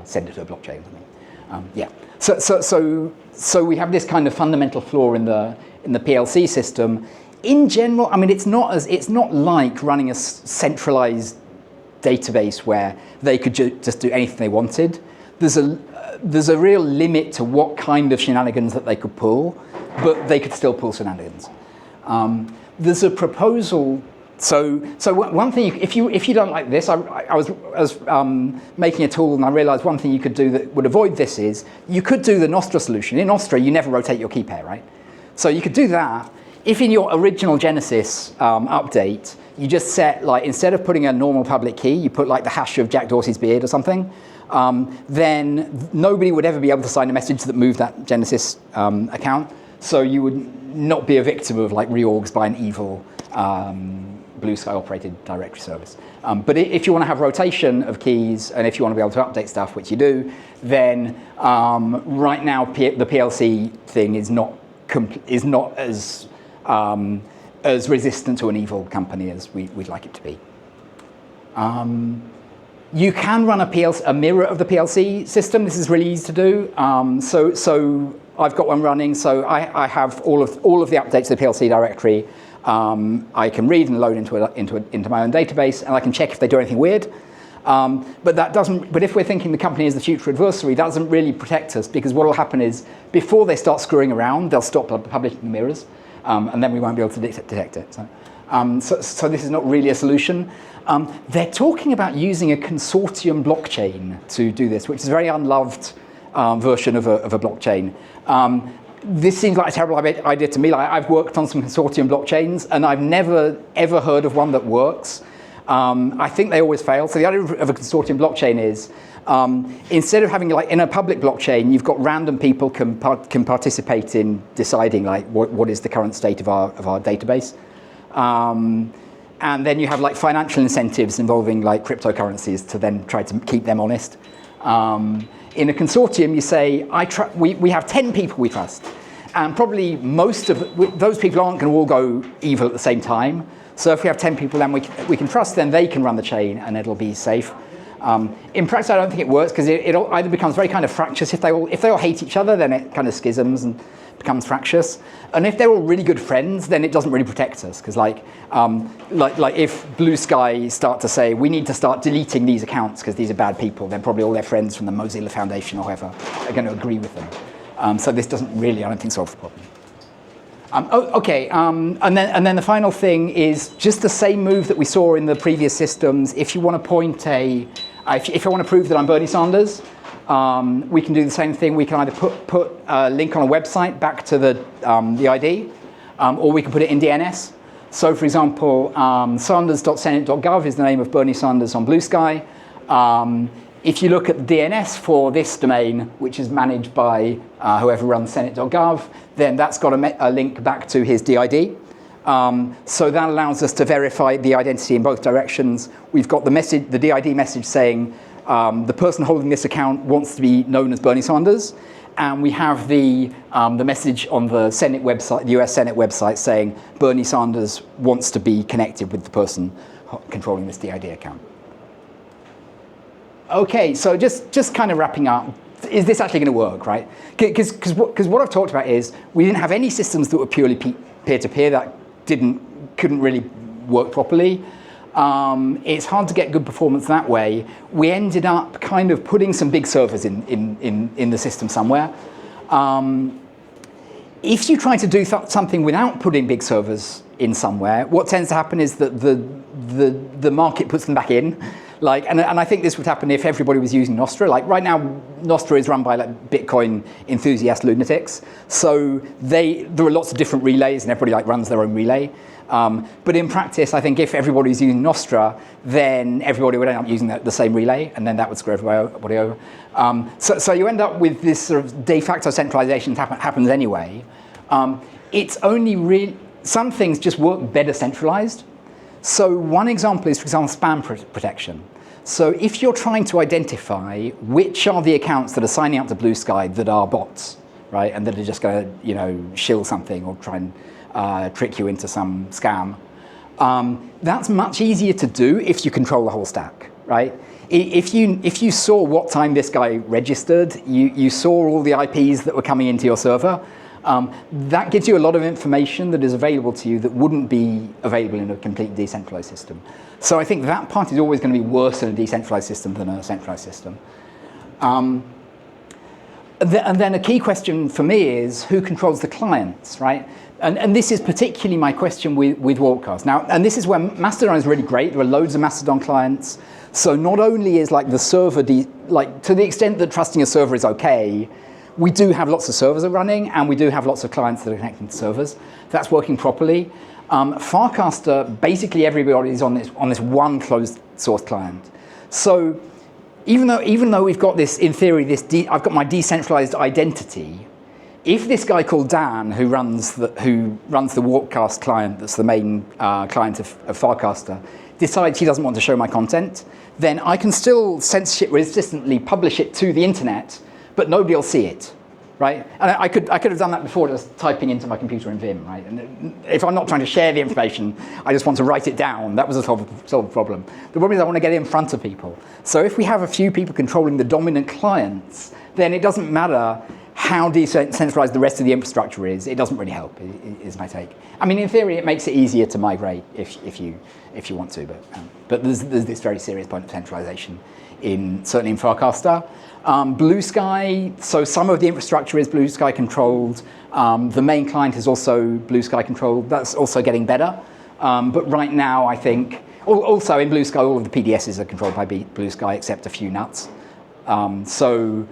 send it to a blockchain or something. Yeah. So we have this kind of fundamental flaw in the PLC system. In general, I mean, it's not like running a centralized database where they could just do anything they wanted. There's a real limit to what kind of shenanigans that they could pull, but they could still pull shenanigans. There's a proposal. So one thing, if you don't like this, I was making a tool and I realized one thing you could do that would avoid this is you could do the Nostr solution. In Nostr, you never rotate your key pair, right? So you could do that. If in your original Genesis update, you just set, like, instead of putting a normal public key, you put like the hash of Jack Dorsey's beard or something, then nobody would ever be able to sign a message that moved that Genesis account. So you would not be a victim of like reorgs by an evil Bluesky operated directory service. But if you want to have rotation of keys, and if you want to be able to update stuff, which you do, then right now the PLC thing is not as resistant to an evil company as we'd like it to be. You can run a mirror of the PLC system. This is really easy to do. So I've got one running. So I have all of the updates to the PLC directory. I can read and load into my own database, and I can check if they do anything weird. But that doesn't. But if we're thinking the company is the future adversary, that doesn't really protect us, because what will happen is before they start screwing around, they'll stop publishing the mirrors, and then we won't be able to detect it. So this is not really a solution. They're talking about using a consortium blockchain to do this, which is a very unloved version of a blockchain. This seems like a terrible idea to me. Like, I've worked on some consortium blockchains, and I've never ever heard of one that works. I think they always fail. So the idea of a consortium blockchain is instead of having, like, in a public blockchain, you've got random people can participate in deciding, like, what is the current state of our database. And then you have, like, financial incentives involving, like, cryptocurrencies to then try to keep them honest. In a consortium, you say, we have 10 people we trust, and probably most of those people aren't going to all go evil at the same time. So if we have 10 people, then we can trust, then they can run the chain, and it'll be safe. In practice, I don't think it works, because it either becomes very kind of fractious. If they all hate each other, then it kind of schisms and becomes fractious. And if they're all really good friends, then it doesn't really protect us, because like if Bluesky start to say we need to start deleting these accounts because these are bad people, then probably all their friends from the Mozilla Foundation or whoever are going to agree with them. So this doesn't really, I don't think, solve the problem. And then the final thing is just the same move that we saw in the previous systems. If you want to if I want to prove that I'm Bernie Sanders, we can do the same thing. We can either put a link on a website back to the ID, or we can put it in DNS. So, for example, sanders.senate.gov is the name of Bernie Sanders on Bluesky. If you look at the DNS for this domain, which is managed by whoever runs senate.gov, then that's got a link back to his DID. So that allows us to verify the identity in both directions. We've got the DID message saying the person holding this account wants to be known as Bernie Sanders, and we have the message on the Senate website, the US Senate website, saying Bernie Sanders wants to be connected with the person controlling this DID account. Okay, so just kind of wrapping up, is this actually going to work, right? Because what I've talked about is we didn't have any systems that were purely peer-to-peer that couldn't really work properly. It's hard to get good performance that way. We ended up kind of putting some big servers in the system somewhere. If you try to do something without putting big servers in somewhere, what tends to happen is that the market puts them back in. Like, and I think this would happen if everybody was using Nostr. Like right now, Nostr is run by like Bitcoin enthusiast lunatics. So there are lots of different relays, and everybody like runs their own relay. But in practice, I think if everybody's using Nostr, then everybody would end up using the same relay, and then that would screw everybody over. So you end up with this sort of de facto centralization happens anyway. It's only some things just work better centralized. So one example is, for example, spam protection. So if you're trying to identify which are the accounts that are signing up to Bluesky that are bots, right, and that are just going to, shill something or try and trick you into some scam, that's much easier to do if you control the whole stack, right? If you saw what time this guy registered, you saw all the IPs that were coming into your server. That gives you a lot of information that is available to you that wouldn't be available in a completely decentralized system. So I think that part is always going to be worse in a decentralized system than a centralized system. And then a key question for me is who controls the clients, right? And this is particularly my question with Waltcast. Now, and this is where Mastodon is really great. There are loads of Mastodon clients. So not only is like the server, to the extent that trusting a server is okay, we do have lots of servers running, and we do have lots of clients that are connecting to servers. That's working properly. Farcaster, basically everybody is on this one closed source client. So even though we've got this, in theory, I've got my decentralized identity, if this guy called Dan, who runs the Warpcast client, that's the main client of Farcaster, decides he doesn't want to show my content, then I can still censorship resistantly publish it to the internet, but nobody will see it, right? And I could have done that before just typing into my computer in Vim, right? And if I'm not trying to share the information, I just want to write it down. That was a solved problem. The problem is I want to get it in front of people. So if we have a few people controlling the dominant clients, then it doesn't matter how decentralized the rest of the infrastructure is. It doesn't really help, is my take. I mean, in theory, it makes it easier to migrate if you want to, but there's this very serious point of centralization certainly in Farcaster. Bluesky, so some of the infrastructure is Bluesky controlled. The main client is also Bluesky controlled. That's also getting better. But right now, I think, also in Bluesky, all of the PDSs are controlled by Bluesky except a few nuts. So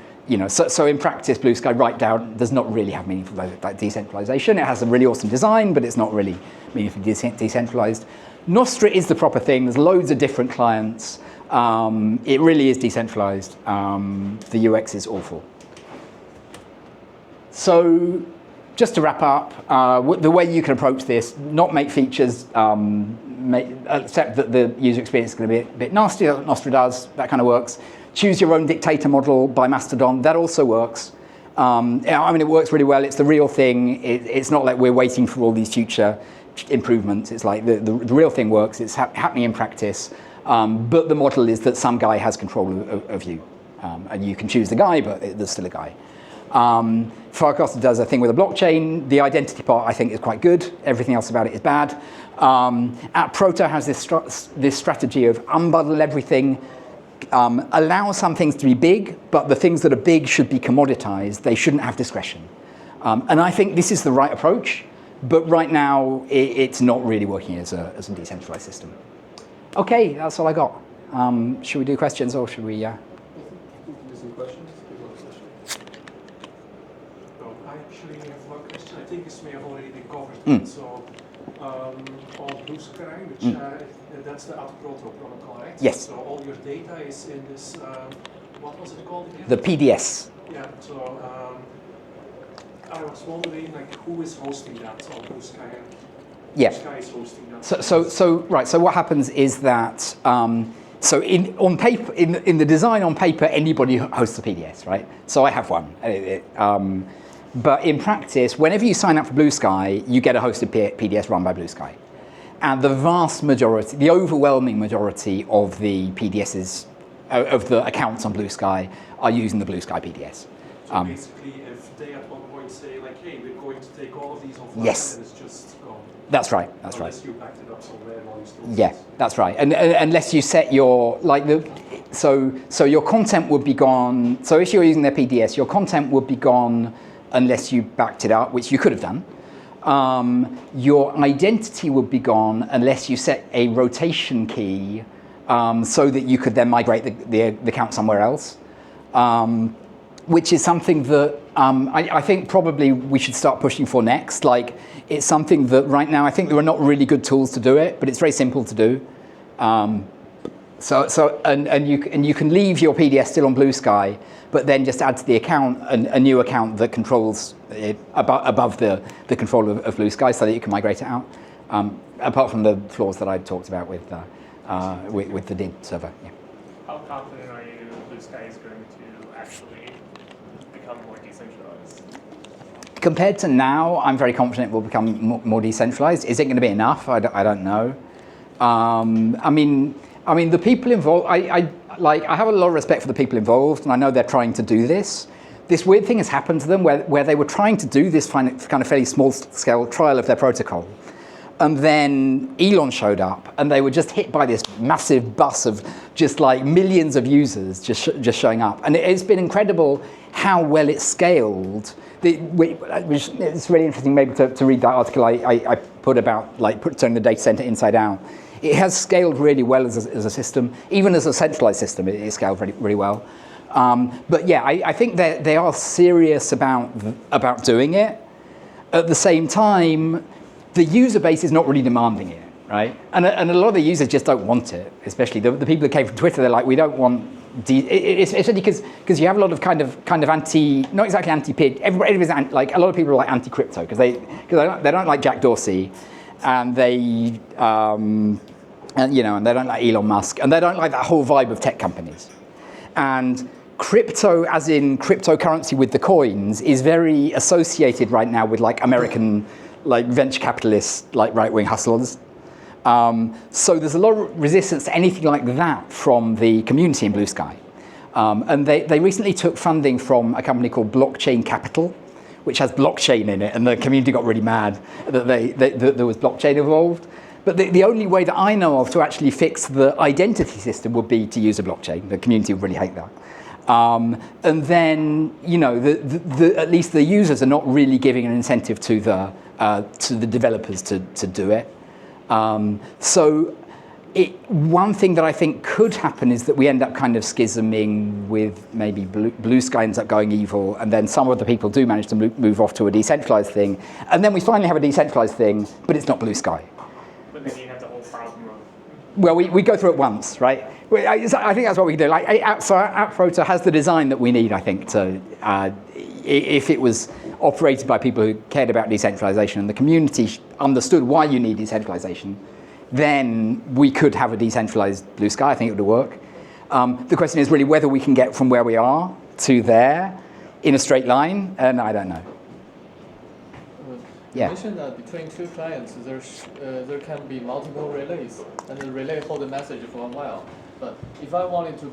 in practice, Bluesky right down does not really have meaningful decentralization. It has a really awesome design, but it's not really meaningfully decentralized. Nostr is the proper thing. There's loads of different clients. It really is decentralized. The UX is awful. So just to wrap up, the way you can approach this, not make features, except that the user experience is going to be a bit nasty. Nostr does, that kind of works. Choose your own dictator model by Mastodon, that also works. I mean, it works really well. It's the real thing. It's not like we're waiting for all these future improvements. It's like the real thing works. It's happening in practice. But the model is that some guy has control of you. And you can choose the guy, but there's still a guy. Farcaster does a thing with a blockchain. The identity part, I think, is quite good. Everything else about it is bad. ATProto has this strategy of unbundle everything, allow some things to be big, but the things that are big should be commoditized. They shouldn't have discretion. And I think this is the right approach, but right now it's not really working as a decentralized system. Okay, that's all I got. Should we do questions or should we? Do some questions. No, I actually have one question. I think this may have already been covered. So on Bluesky, which that's the ATProto protocol, right? Yes. So all your data is in this. What was it called again? The PDS. Yeah. So I was wondering, like, who is hosting that on Bluesky? Yeah. Bluesky is hosting that. So what happens is that so on paper, in the design on paper, anybody hosts a PDS, right? So I have one. But in practice, whenever you sign up for Bluesky, you get a hosted PDS run by Bluesky. And the vast majority, the overwhelming majority of the PDSs, of the accounts on Bluesky are using the Bluesky PDS. So basically, if they at one point say, like, hey, we're going to take all of these offline, Yes. then it's just gone. That's right. That's right. Unless you backed it up somewhere while you still Yeah, that's right. And unless you set your so your content would be gone. So if you're using their PDS, your content would be gone unless you backed it up, which you could have done. Your identity would be gone unless you set a rotation key so that you could then migrate the account somewhere else, which is something that I think probably we should start pushing for next. Like, it's something that right now I think there are not really good tools to do it, but it's very simple to do. And you can leave your PDS still on Bluesky, but then just add to the account a new account that controls it above the control of Bluesky, so that you can migrate it out. Apart from the flaws that I talked about with the DID server. Yeah. How confident are you Bluesky is going to actually become more decentralized? Compared to now, I'm very confident it will become more decentralized. Is it going to be enough? I don't know. I mean, the people involved. I have a lot of respect for the people involved, and I know they're trying to do this. This weird thing has happened to them where they were trying to do this kind of fairly small-scale trial of their protocol, and then Elon showed up, and they were just hit by this massive bus of just like millions of users just showing up, and it's been incredible how well it scaled. It's really interesting maybe to read that article I put about turning the data center inside out. It has scaled really well as a system. Even as a centralized system, it scaled really well. But yeah, I think they are serious about doing it. At the same time, the user base is not really demanding it, right? And a lot of the users just don't want it, especially the people that came from Twitter. They're like, we don't want especially because you have a lot of kind of anti, not exactly anti-PID. Everybody's like a lot of people are like anti-crypto because they don't like Jack Dorsey, and they and they don't like Elon Musk, and they don't like that whole vibe of tech companies. And crypto, as in cryptocurrency with the coins, is very associated right now with like American like venture capitalists, like right-wing hustlers. So there's a lot of resistance to anything like that from the community in Bluesky. And they recently took funding from a company called Blockchain Capital, which has blockchain in it, and the community got really mad that there was blockchain involved. But the only way that I know of to actually fix the identity system would be to use a blockchain. The community would really hate that. And then, at least the users are not really giving an incentive to the developers to do it. So one thing that I think could happen is that we end up kind of schisming with maybe Bluesky ends up going evil, and then some of the people do manage to move off to a decentralized thing, and then we finally have a decentralized thing, but it's not Bluesky. But then you have the whole problem of... Well, we go through it once, right? I think that's what we can do. Like, ATProto has the design that we need, I think, to if it was operated by people who cared about decentralization and the community understood why you need decentralization, then we could have a decentralized Bluesky. I think it would work. The question is really whether we can get from where we are to there in a straight line, and I don't know. You mentioned that between two clients, there can be multiple relays, and the relay hold a message for a while. But if I wanted to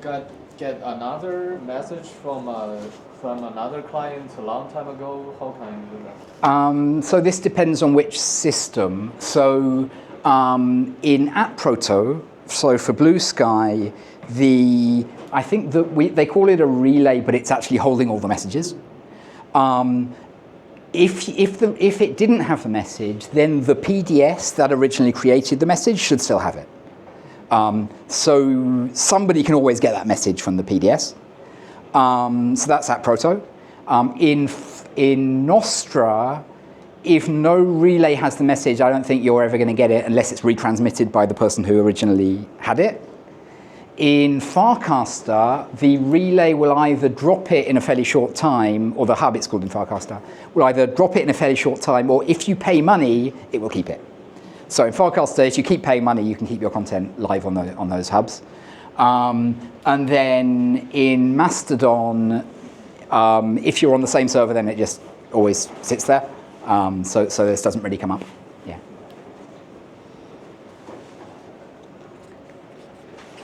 get another message from another client a long time ago, how can I do that? So this depends on which system. So in ATProto, so for Bluesky, I think that they call it a relay, but it's actually holding all the messages. If it didn't have the message, then the PDS that originally created the message should still have it. So somebody can always get that message from the PDS. So that's ATProto. In Nostr, if no relay has the message, I don't think you're ever going to get it unless it's retransmitted by the person who originally had it. In Farcaster, the relay will either drop it in a fairly short time, or the hub, it's called in Farcaster, will either drop it in a fairly short time, or if you pay money, it will keep it. So in Farcaster, if you keep paying money, you can keep your content live on those hubs. And then in Mastodon, if you're on the same server, then it just always sits there. So this doesn't really come up. Yeah.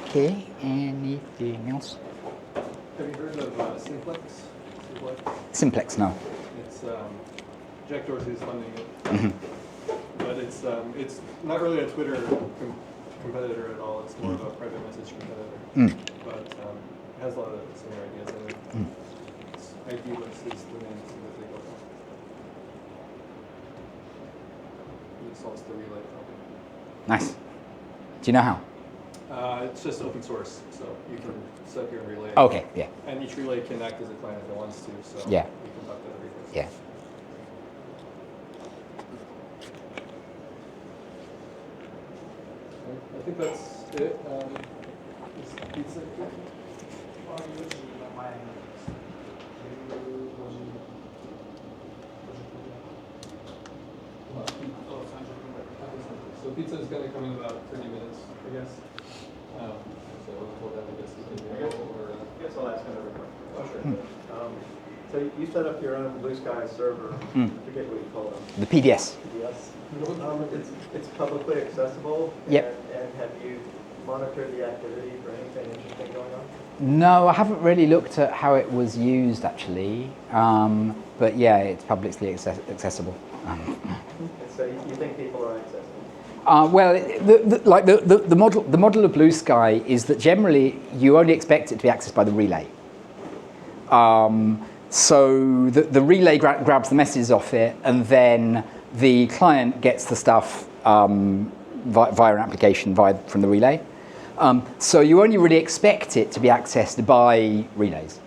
Okay, anything else? Have you heard of Simplex? Simplex, no. It's Jack Dorsey's funding it. Mm-hmm. But it's not really a Twitter competitor at all. It's more of a private message competitor. But it has a lot of similar ideas in it. It's ID-less is the main thing that they go for. It solves the relay problem. Nice. Do you know how? It's just open source, so you can set up your own relay. Okay, yeah. And each relay can act as a client if it wants to, so Yeah. you can talk to every relay. Yeah. I think that's it. Is pizza good? So pizza is going to come in about 30 minutes, I guess. So we'll have to get I guess I'll ask another question. Oh, sure. So you set up your own Bluesky server. I forget what you call them. The PDS. PDS. It's publicly accessible. Yep. And have you monitored the activity for anything interesting going on? No, I haven't really looked at how it was used actually. But yeah, it's publicly accessible. And so you think people are accessible? Well, the model of Bluesky is that generally you only expect it to be accessed by the relay. So the relay grabs the messages off it, and then the client gets the stuff via an application from the relay. So you only really expect it to be accessed by relays.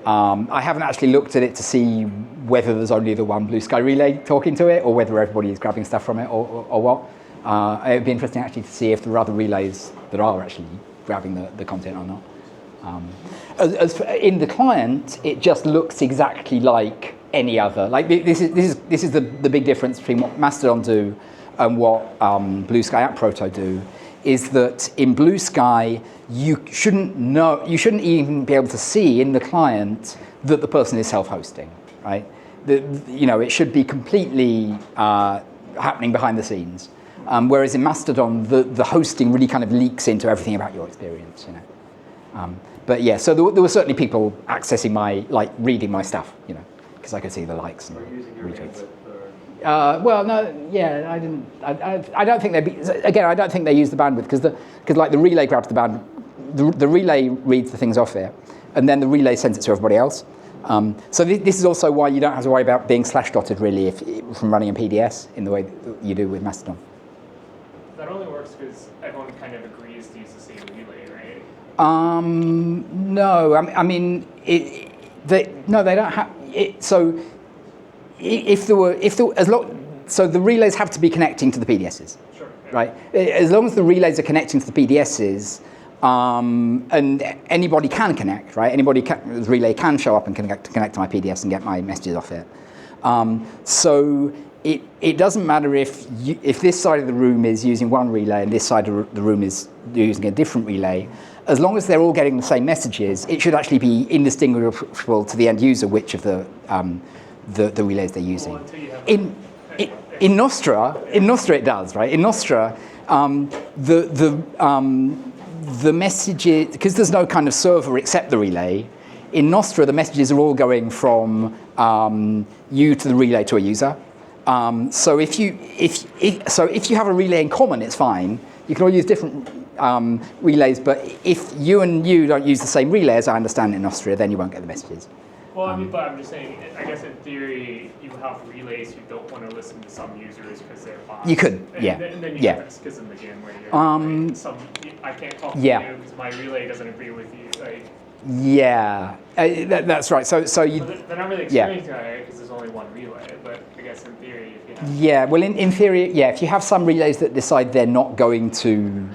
I haven't actually looked at it to see whether there's only the one Bluesky relay talking to it, or whether everybody is grabbing stuff from it, or what. It would be interesting actually to see if there are other relays that are actually grabbing the content or not. In the client, it just looks exactly like any other. Like this is the big difference between what Mastodon do and what Bluesky ATProto do, is that in Bluesky you shouldn't even be able to see in the client that the person is self-hosting, right? It should be completely happening behind the scenes. Whereas in Mastodon, the hosting really kind of leaks into everything about your experience, But yeah, so there were certainly people accessing reading my stuff, because I could see the likes and retweets. Well, no, yeah, I didn't. I don't think I don't think they use the bandwidth because the relay grabs the bandwidth. The relay reads the things off it, and then the relay sends it to everybody else. So this is also why you don't have to worry about being slash-dotted really from running in PDS in the way that you do with Mastodon. That only works because everyone kind of agrees to use the same relay, right? No, I mean, they don't have it. So so the relays have to be connecting to the PDSs, Sure. Yeah. right? As long as the relays are connecting to the PDSs, and anybody can connect, right? The relay can show up and connect to my PDS and get my messages off it. So it doesn't matter if this side of the room is using one relay and this side of the room is using a different relay. As long as they're all getting the same messages, it should actually be indistinguishable to the end user which of the relays they're using. Well, until you have In Nostr it does, right? In Nostr, the messages, because there's no kind of server except the relay, in Nostr the messages are all going from you to the relay to a user. So if you have a relay in common, it's fine. You can all use different relays, but if you and you don't use the same relay, as I understand it in Nostr, then you won't get the messages. Well, but I'm just saying, I guess in theory, you have relays who don't want to listen to some users because they're bots. You could, yeah. And then you Yeah. have that schism again where you're I can't talk to Yeah. you because my relay doesn't agree with you. Yeah, that's right. So you. But they're not really Yeah. experiencing that because there's only one relay. But I guess in theory, if you have Yeah, well, in theory, yeah. If you have some relays that decide they're not going to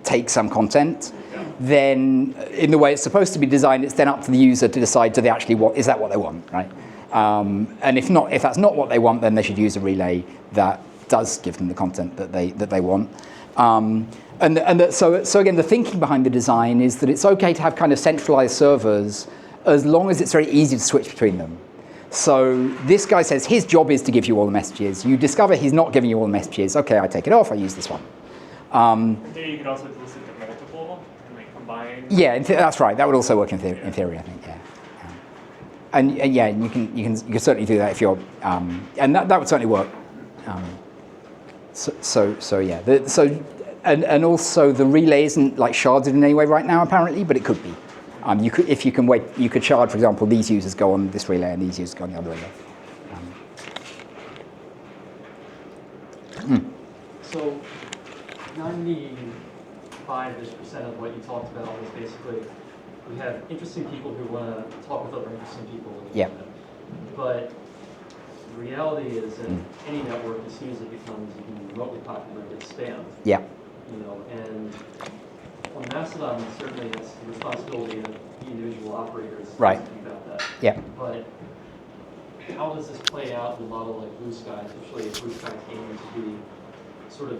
take some content, then in the way it's supposed to be designed, it's then up to the user to decide do they actually is that what they want, right? And if that's not what they want, then they should use a relay that does give them the content that they want. So again, the thinking behind the design is that it's okay to have kind of centralized servers as long as it's very easy to switch between them. So this guy says his job is to give you all the messages. You discover he's not giving you all the messages. Okay, I take it off. I use this one. in theory, you could also listen to multiple and combine. Yeah, that's right. That would also work in theory, I think. Yeah. And yeah, you can certainly do that if you're, and that would certainly work. So yeah. And also the relay isn't sharded in any way right now apparently, but it could be. You could shard, for example, these users go on this relay and these users go on the other relay. So 95% of what you talked about was basically we have interesting people who want to talk with other interesting people. Yeah. But the reality is that any network, as soon as it becomes even remotely popular, gets spammed. Yeah. And on Mastodon, it certainly has the responsibility of the individual operators Right. thinking about that. Yeah. But how does this play out in a model like Bluesky, especially if Bluesky came to be sort of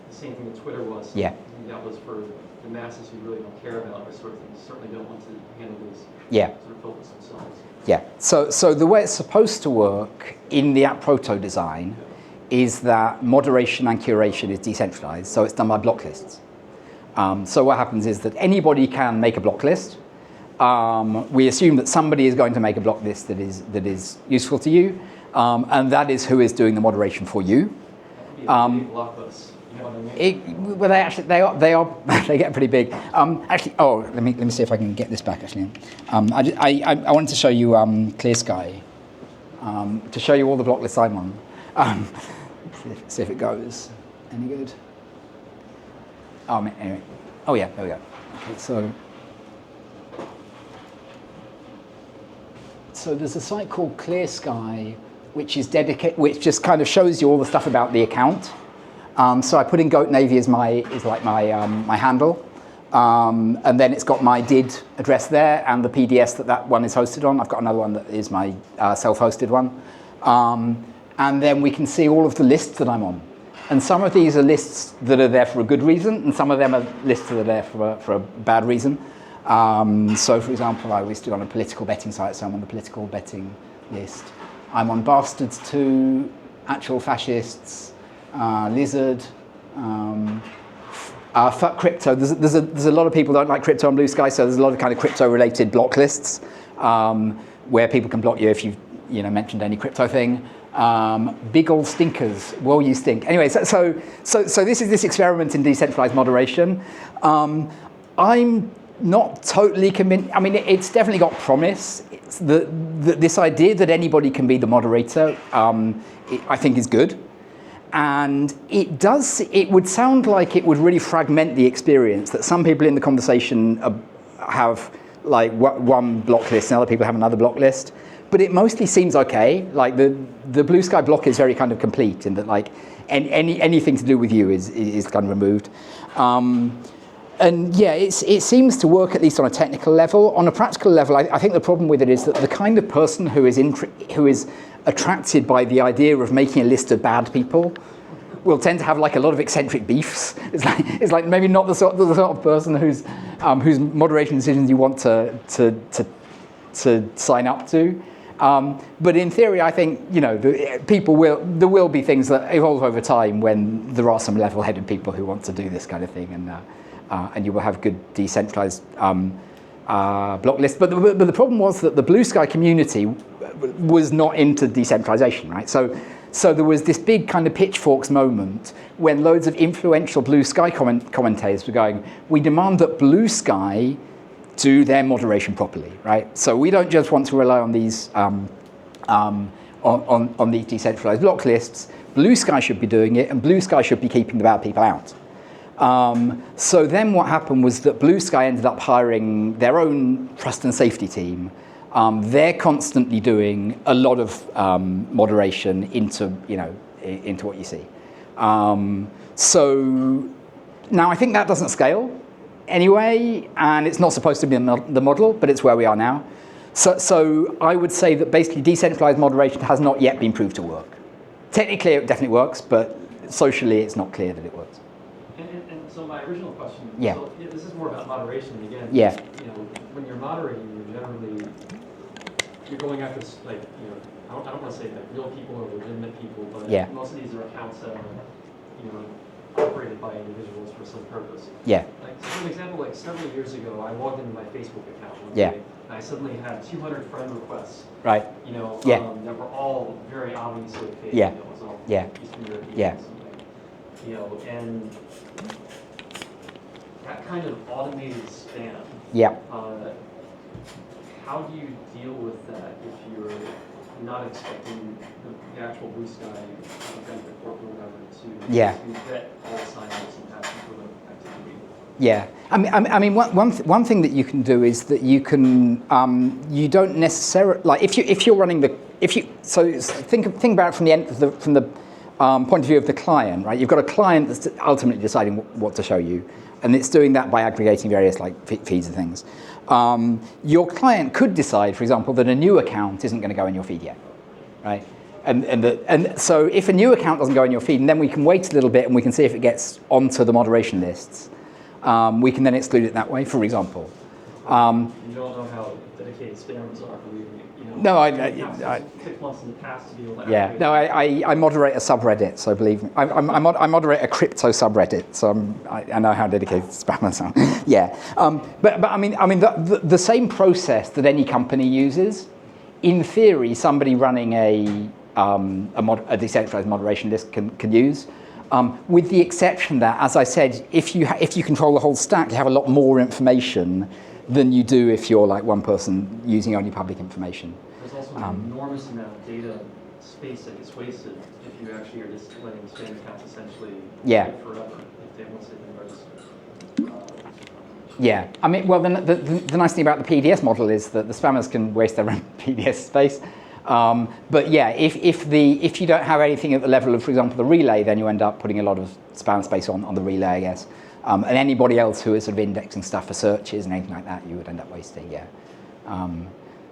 the same thing that Twitter was? Yeah. And that was for the masses who really don't care about this sort of thing, certainly don't want to handle these Yeah. sort of focus themselves. Yeah. So the way it's supposed to work in the ATProto design is that moderation and curation is decentralized, so it's done by block lists. So what happens is that anybody can make a block list. We assume that somebody is going to make a block list that is useful to you, and that is who is doing the moderation for you. That could be a big block list. You know what I mean? They get pretty big. Actually, let me see if I can get this back. Actually, I wanted to show you Clear Sky, to show you all the block lists I'm on. See if it goes any good. Anyway. Oh yeah, there we go. Okay, so there's a site called Clear Sky, which is which just kind of shows you all the stuff about the account. So I put in Goat Navy as my handle, And then it's got my did address there and the PDS that one is hosted on. I've got another one that is my self-hosted one. And then we can see all of the lists that I'm on. And some of these are lists that are there for a good reason, and some of them are lists that are there for a bad reason. So, for example, I listed on a political betting site, so I'm on the political betting list. I'm on Bastards 2, Actual Fascists, Lizard, fuck crypto. There's a lot of people that don't like crypto on Bluesky, so there's a lot of kind of crypto-related block lists where people can block you if you've mentioned any crypto thing. Big old stinkers. Well, you stink. Anyway, so this is this experiment in decentralized moderation. I'm not totally convinced. I mean, it's definitely got promise. It's this idea that anybody can be the moderator, I think, is good. And it would sound like it would really fragment the experience, that some people in the conversation have like one block list and other people have another block list. But it mostly seems okay. Like the Bluesky block is very kind of complete in that like anything to do with you is kind of removed. And yeah, it seems to work at least on a technical level. On a practical level, I think the problem with it is that the kind of person who is attracted by the idea of making a list of bad people will tend to have like a lot of eccentric beefs. It's like maybe not the sort of person whose moderation decisions you want to sign up to. But in theory, I think there will be things that evolve over time when there are some level-headed people who want to do this kind of thing, and you will have good decentralized block lists. But the problem was that the Bluesky community was not into decentralization, right? So there was this big kind of pitchforks moment when loads of influential Bluesky commentators were going, we demand that Bluesky do their moderation properly, right? So we don't just want to rely on these on these decentralized block lists. Bluesky should be doing it, and Bluesky should be keeping the bad people out. So then what happened was that Bluesky ended up hiring their own trust and safety team. They're constantly doing a lot of moderation into what you see. So now I think that doesn't scale anyway, and it's not supposed to be the model, but it's where we are now. So I would say that basically decentralized moderation has not yet been proved to work. Technically, it definitely works, but socially, it's not clear that it works. And so my original question, yeah. So, this is more about moderation again. Yeah. When you're moderating, you're going after I don't want to say like real people or legitimate people, but yeah. Most of these are accounts that are operated by individuals for some purpose. Yeah. Like so for example, like several years ago, I logged into my Facebook account one yeah. day, and I suddenly had 200 friend requests. Right. Yeah. That were all very obviously fake. Yeah. It was all yeah. Eastern Europeans. Yeah. And that kind of automated spam. Yeah. How do you deal with that if you're not expecting the actual Bluesky benefit corp or whatever to vet all sign-ups and pass them for the activity? Yeah, I mean, one thing that you can do is that you can you don't necessarily like if you're running so think about it from the end from the point of view of the client, right? You've got a client that's ultimately deciding what to show you, and it's doing that by aggregating various like feeds and things. Your client could decide, for example, that a new account isn't going to go in your feed yet, right? And so if a new account doesn't go in your feed, and then we can wait a little bit and we can see if it gets onto the moderation lists. We can then exclude it that way, for example. You don't know how dedicated spammers are, believe me. No, I 6 months in the past to be able to yeah, no, I moderate a subreddit, so believe me. I moderate a crypto subreddit, so I know how dedicated spammers are. Yeah, but I mean the same process that any company uses, in theory, somebody running a decentralized moderation list can use. With the exception that, as I said, if you control the whole stack, you have a lot more information than you do if you're like one person using only public information. There's also an enormous amount of data space that gets wasted if you actually are just letting spam accounts essentially live forever if they once they've been registered. Yeah, I mean, well, the nice thing about the PDS model is that the spammers can waste their own PDS space. But yeah, if you don't have anything at the level of, for example, the relay, then you end up putting a lot of spam space on the relay, I guess. And anybody else who is sort of indexing stuff for searches and anything like that, you would end up wasting, yeah.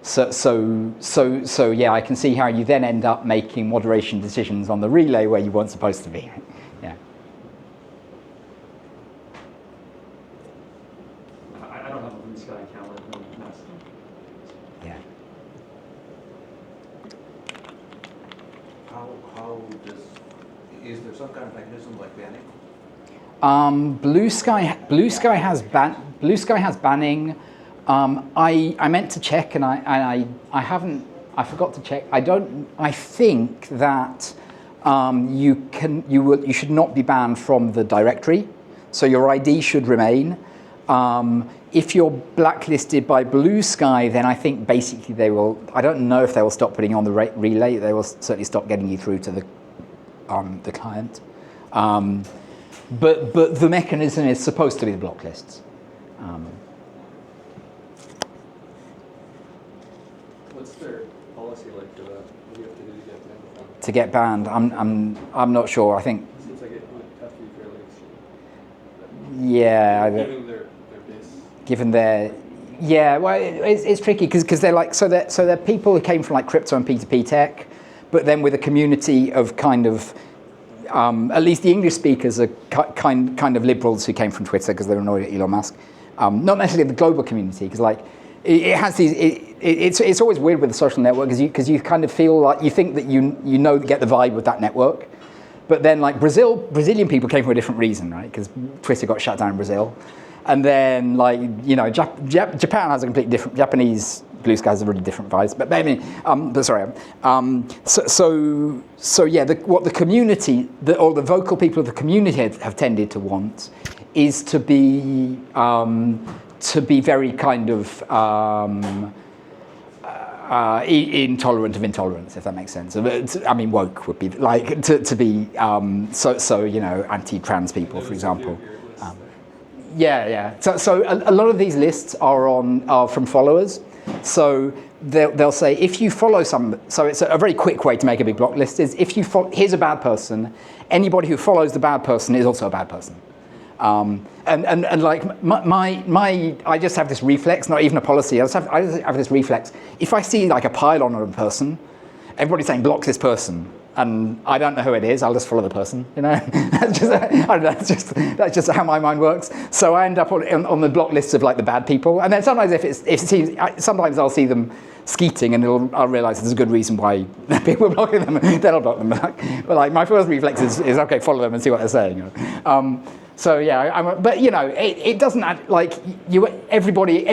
So yeah, I can see how you then end up making moderation decisions on the relay where you weren't supposed to be. Yeah. I don't have a Bluesky account with Mastodon. Yeah. How is there some kind of mechanism like banning? Bluesky has banning. I meant to check and I haven't. I forgot to check. I think that you should not be banned from the directory, so your ID should remain. If you're blacklisted by Bluesky, then I think basically they will. I don't know if they will stop putting you on the relay. They will certainly stop getting you through to the client. But the mechanism is supposed to be the block lists. What's their policy like for that? What do you have to do to get banned? To get banned, I'm not sure. I think. It seems like it would have to be fairly extreme. Yeah. Given their base. Given their, yeah, well, it's tricky because they're like so they're people who came from like crypto and P2P tech, but then with a community of kind of. At least the English speakers are kind of liberals who came from Twitter because they're annoyed at Elon Musk. Not necessarily the global community, because like it has these. It's always weird with the social network because you kind of feel like you think that you get the vibe with that network, but then like Brazilian people came for a different reason, right? Because Twitter got shut down in Brazil, and then like Japan has a completely different Japanese. Bluesky has a really different vibes, but I mean, but sorry. So yeah, what the community, or the vocal people of the community have tended to want, is to be very kind of intolerant of intolerance, if that makes sense. I mean, woke would be like to be anti-trans people, for example. Yeah. So a lot of these lists are from followers. So they'll say if you follow some. So it's a very quick way to make a big block list is if you here's a bad person. Anybody who follows the bad person is also a bad person. And like I just have this reflex, not even a policy. I just have this reflex. If I see like a pylon of a person, everybody's saying block this person. And I don't know who it is. I'll just follow the person. That's just I don't know. That's just how my mind works. So I end up on the block lists of like the bad people. And then sometimes sometimes I'll see them skeeting, and I'll realise there's a good reason why people are blocking them. Then I'll block them. But like my first reflex is okay, follow them and see what they're saying. So yeah, but it doesn't like everybody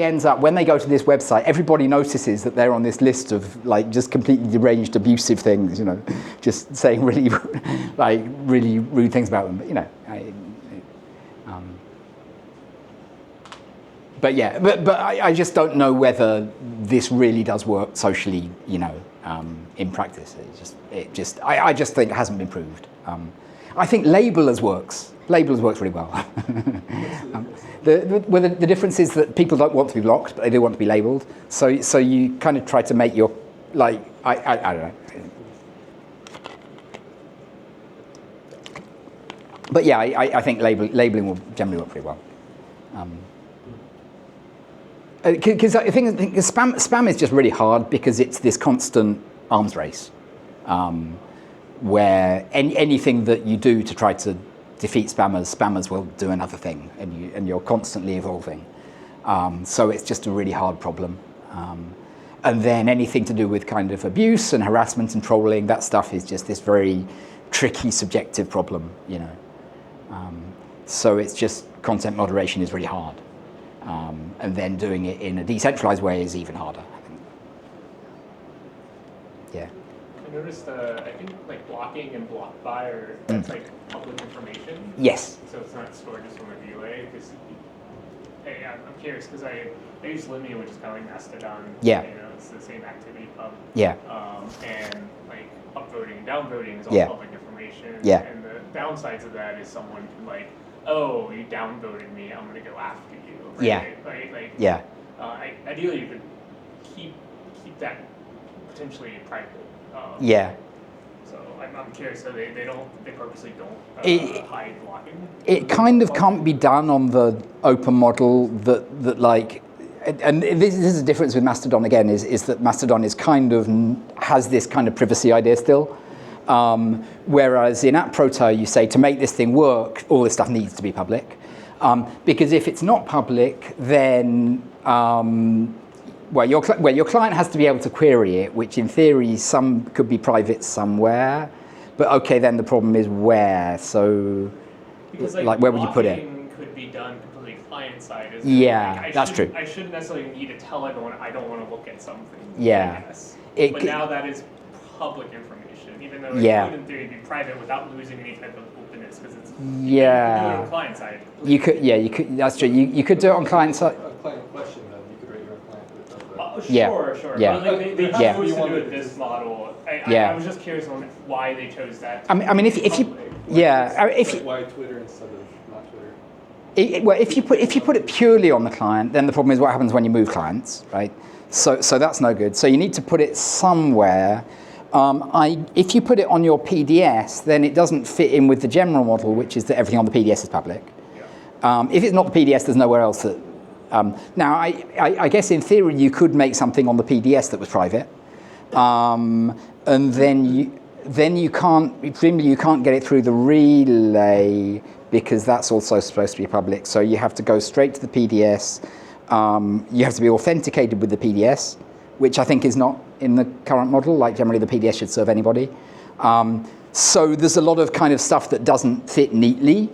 ends up when they go to this website. Everybody notices that they're on this list of like just completely deranged, abusive things. Just saying really really rude things about them. But yeah, but I just don't know whether this really does work socially. In practice, I just think it hasn't been proved. I think labelers works. Labelers works really well. The difference is that people don't want to be blocked, but they do want to be labelled. So you kind of try to make your I don't know. But yeah, I think labelling will generally work pretty well. Because I think spam is just really hard because it's this constant arms race, where anything that you do to try to defeat spammers will do another thing, and you're constantly evolving. So it's just a really hard problem. And then anything to do with kind of abuse and harassment and trolling, that stuff is just this very tricky subjective problem, So it's just content moderation is really hard. And then doing it in a decentralized way is even harder, I think. Yeah. I noticed, I think like blocking and BlockFi that's like public information. Yes. So it's not stored just on the relay. Because I'm curious because I use Limia, which is kind of like Mastodon. Yeah. It's the same Activitypub. Yeah. And like upvoting and downvoting is all Yeah. public information. Yeah. And the downsides of that is someone can like, oh, you downvoted me, I'm gonna go after you. Right? Yeah. Like, Yeah. Ideally, you could keep that potentially private. Yeah. So I I'm curious. So they purposely don't hide blocking. It kind of can't be done on the open model that like, and this is the difference with Mastodon again, is that Mastodon is kind of, has this kind of privacy idea still. Whereas in ATProto, you say to make this thing work, all this stuff needs to be public. Because if it's not public, then, well, your client has to be able to query it, which in theory, some could be private somewhere. But okay, then the problem is where. So, because like where would you put it? blocking could be done completely client side. Yeah, like, that's true. I shouldn't necessarily need to tell everyone I don't want to look at something. Yeah. I guess. It Now that is public information, even though it Yeah. could in theory be private without losing any type of openness, because it's Yeah. you can do it on client side. You could. That's true. You could do it on client side. A client question, then you could write your own client that does that. Yeah. Sure. Yeah. But like, they Yeah. chose to do it this model. Yeah. I was just curious on why they chose that. I mean, if you, public. yeah, if Like you, why Twitter instead of not Twitter? well, if you put it purely on the client, then the problem is what happens when you move clients, right? So that's no good. So you need to put it somewhere. If you put it on your PDS, then it doesn't fit in with the general model, which is that everything on the PDS is public. If it's not the PDS, there's nowhere else that. Now, I guess in theory you could make something on the PDS that was private, and then you can't. Presumably, you can't get it through the relay because that's also supposed to be public. So you have to go straight to the PDS. You have to be authenticated with the PDS, which I think is not in the current model. Like generally, the PDS should serve anybody. So there's a lot of kind of stuff that doesn't fit neatly.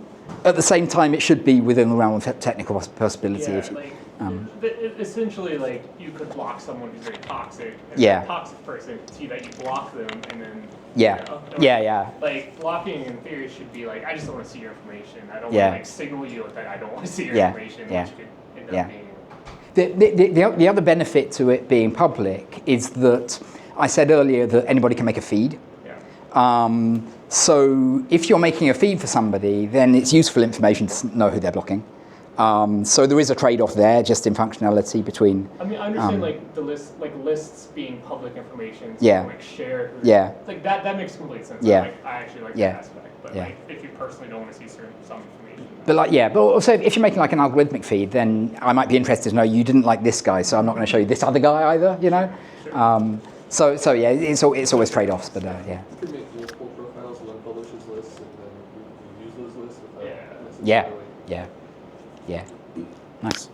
At the same time, it should be within the realm of technical possibility. Yeah, if you, essentially, like you could block someone who's very toxic. And Yeah. a toxic person could see that you block them, and then Yeah. Yeah. Like blocking in theory should be like, I just don't want to see your information. I don't Yeah. want to like signal you that I don't want to see your Yeah. information, Yeah. which could end Yeah. up being. The other benefit to it being public is that I said earlier that anybody can make a feed. Yeah. So if you're making a feed for somebody, then it's useful information to know who they're blocking. So there is a trade-off there, just in functionality between. I mean, I understand like the lists being public information. So Yeah. Like share. Who, Yeah. Like that makes complete sense. Yeah. I actually like Yeah. that aspect. But Yeah. like if you personally don't want to see some information. But also if you're making like an algorithmic feed, then I might be interested to know you didn't like this guy, so I'm not going to show you this other guy either, you know? Sure. So yeah, it's always trade-offs, but yeah. You could make multiple profiles, one publishes lists, and then you use those lists without Yeah. necessarily. Yeah. Nice.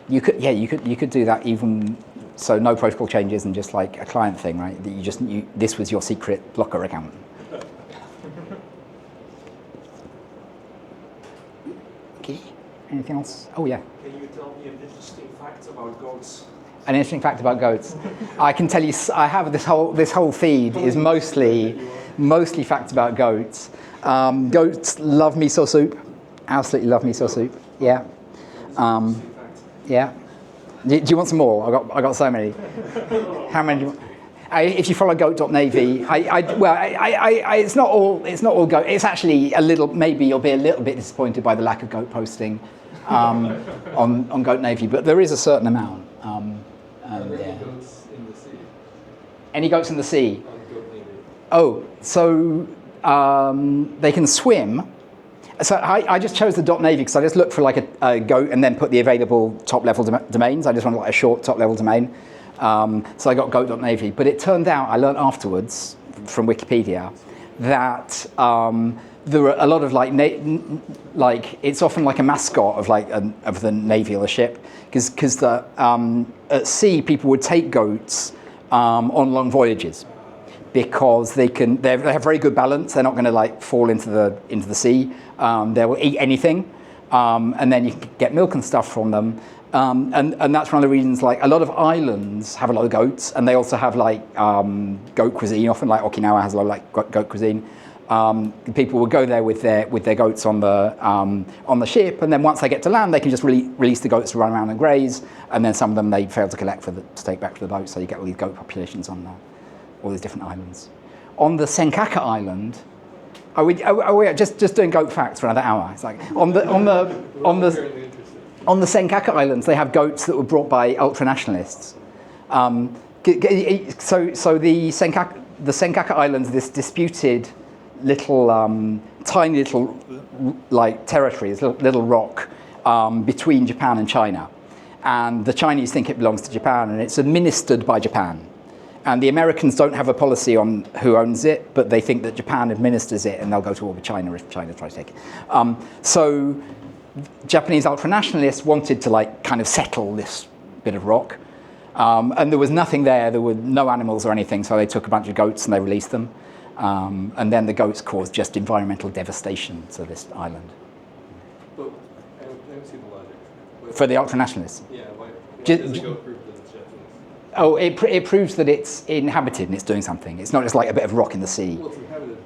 You could do that even so no protocol changes and just like a client thing, right? That this was your secret blocker account. Okay. Anything else? Oh yeah. Can you tell me an interesting fact about goats? An interesting fact about goats. I can tell you. I have this whole feed is mostly facts about goats. Goats love miso soup. Absolutely love miso soup. Yeah. Yeah. Do you want some more? I got so many. How many? Do you want? If you follow goat.navy, it's not all goat. It's actually a little. Maybe you'll be a little bit disappointed by the lack of goat posting on goat.navy, but there is a certain amount. Are there any goats in the sea? Any goats in the sea? On Goat.navy? Oh, so they can swim. So I just chose the .navy because I just looked for like a goat and then put the available top-level domains. I just wanted like a short top-level domain. So I got goat.navy. But it turned out, I learned afterwards from Wikipedia, that there are a lot of like it's often like a mascot of like of the navy or the ship, because at sea people would take goats on long voyages because they have very good balance. They're not going to like fall into the sea. They will eat anything, and then you can get milk and stuff from them. And that's one of the reasons, like, a lot of islands have a lot of goats, and they also have, like, goat cuisine. Often, like, Okinawa has a lot of, like, goat cuisine. People will go there with their goats on the ship, and then once they get to land, they can just release the goats to run around and graze, and then some of them they fail to collect to take back to the boat, so you get all these goat populations on all these different islands. On the Senkaku Island, just doing goat facts for another hour. It's like, on the Senkaku Islands, they have goats that were brought by ultra-nationalists. So the Senkaku Islands, this disputed little, tiny little like territories, little rock between Japan and China. And the Chinese think it belongs to Japan, and it's administered by Japan. And the Americans don't have a policy on who owns it, but they think that Japan administers it, and they'll go to war with China if China tries to take it. So Japanese ultranationalists wanted to like kind of settle this bit of rock. And there was nothing there. There were no animals or anything, so they took a bunch of goats and they released them. And then the goats caused just environmental devastation to this island. But I don't see the logic. But For the ultranationalists. yeah, why Ju- does it ju- go prove that it's Japanese? Oh, it proves that it's inhabited and it's doing something. It's not just like a bit of rock in the sea. Well, it's inhabited,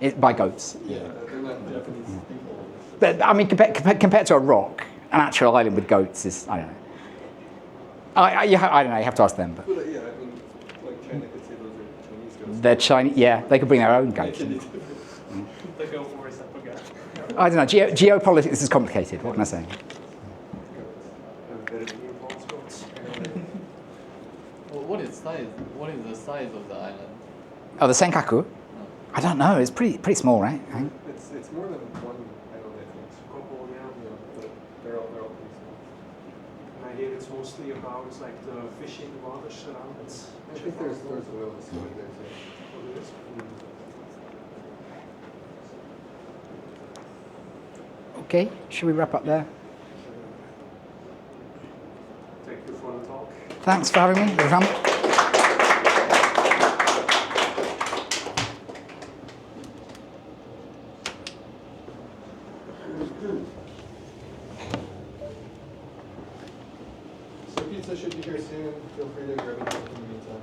but By goats. yeah, they're not Japanese people. But I mean, compared to a rock, an actual island with goats is, I don't know. I don't know, you have to ask them. But But yeah, I mean, like China could say those are Chinese goats. they're Chinese, yeah, they could bring their own goats. The go for is up again. I don't know, geopolitics is complicated, what can I say? Well, what is the size of the island? Oh, the Senkaku? I don't know, it's pretty small, right? It's more than one island, I think. Couple, yeah. Yeah, but they're all pretty small. And I hear it's mostly about like the fishing waters around it. I think there's oil and stuff there too. What it is. Okay, should we wrap up there? Thank you for the talk. Thanks for having me, everyone. So pizza should be here soon. Feel free to grab it in the meantime.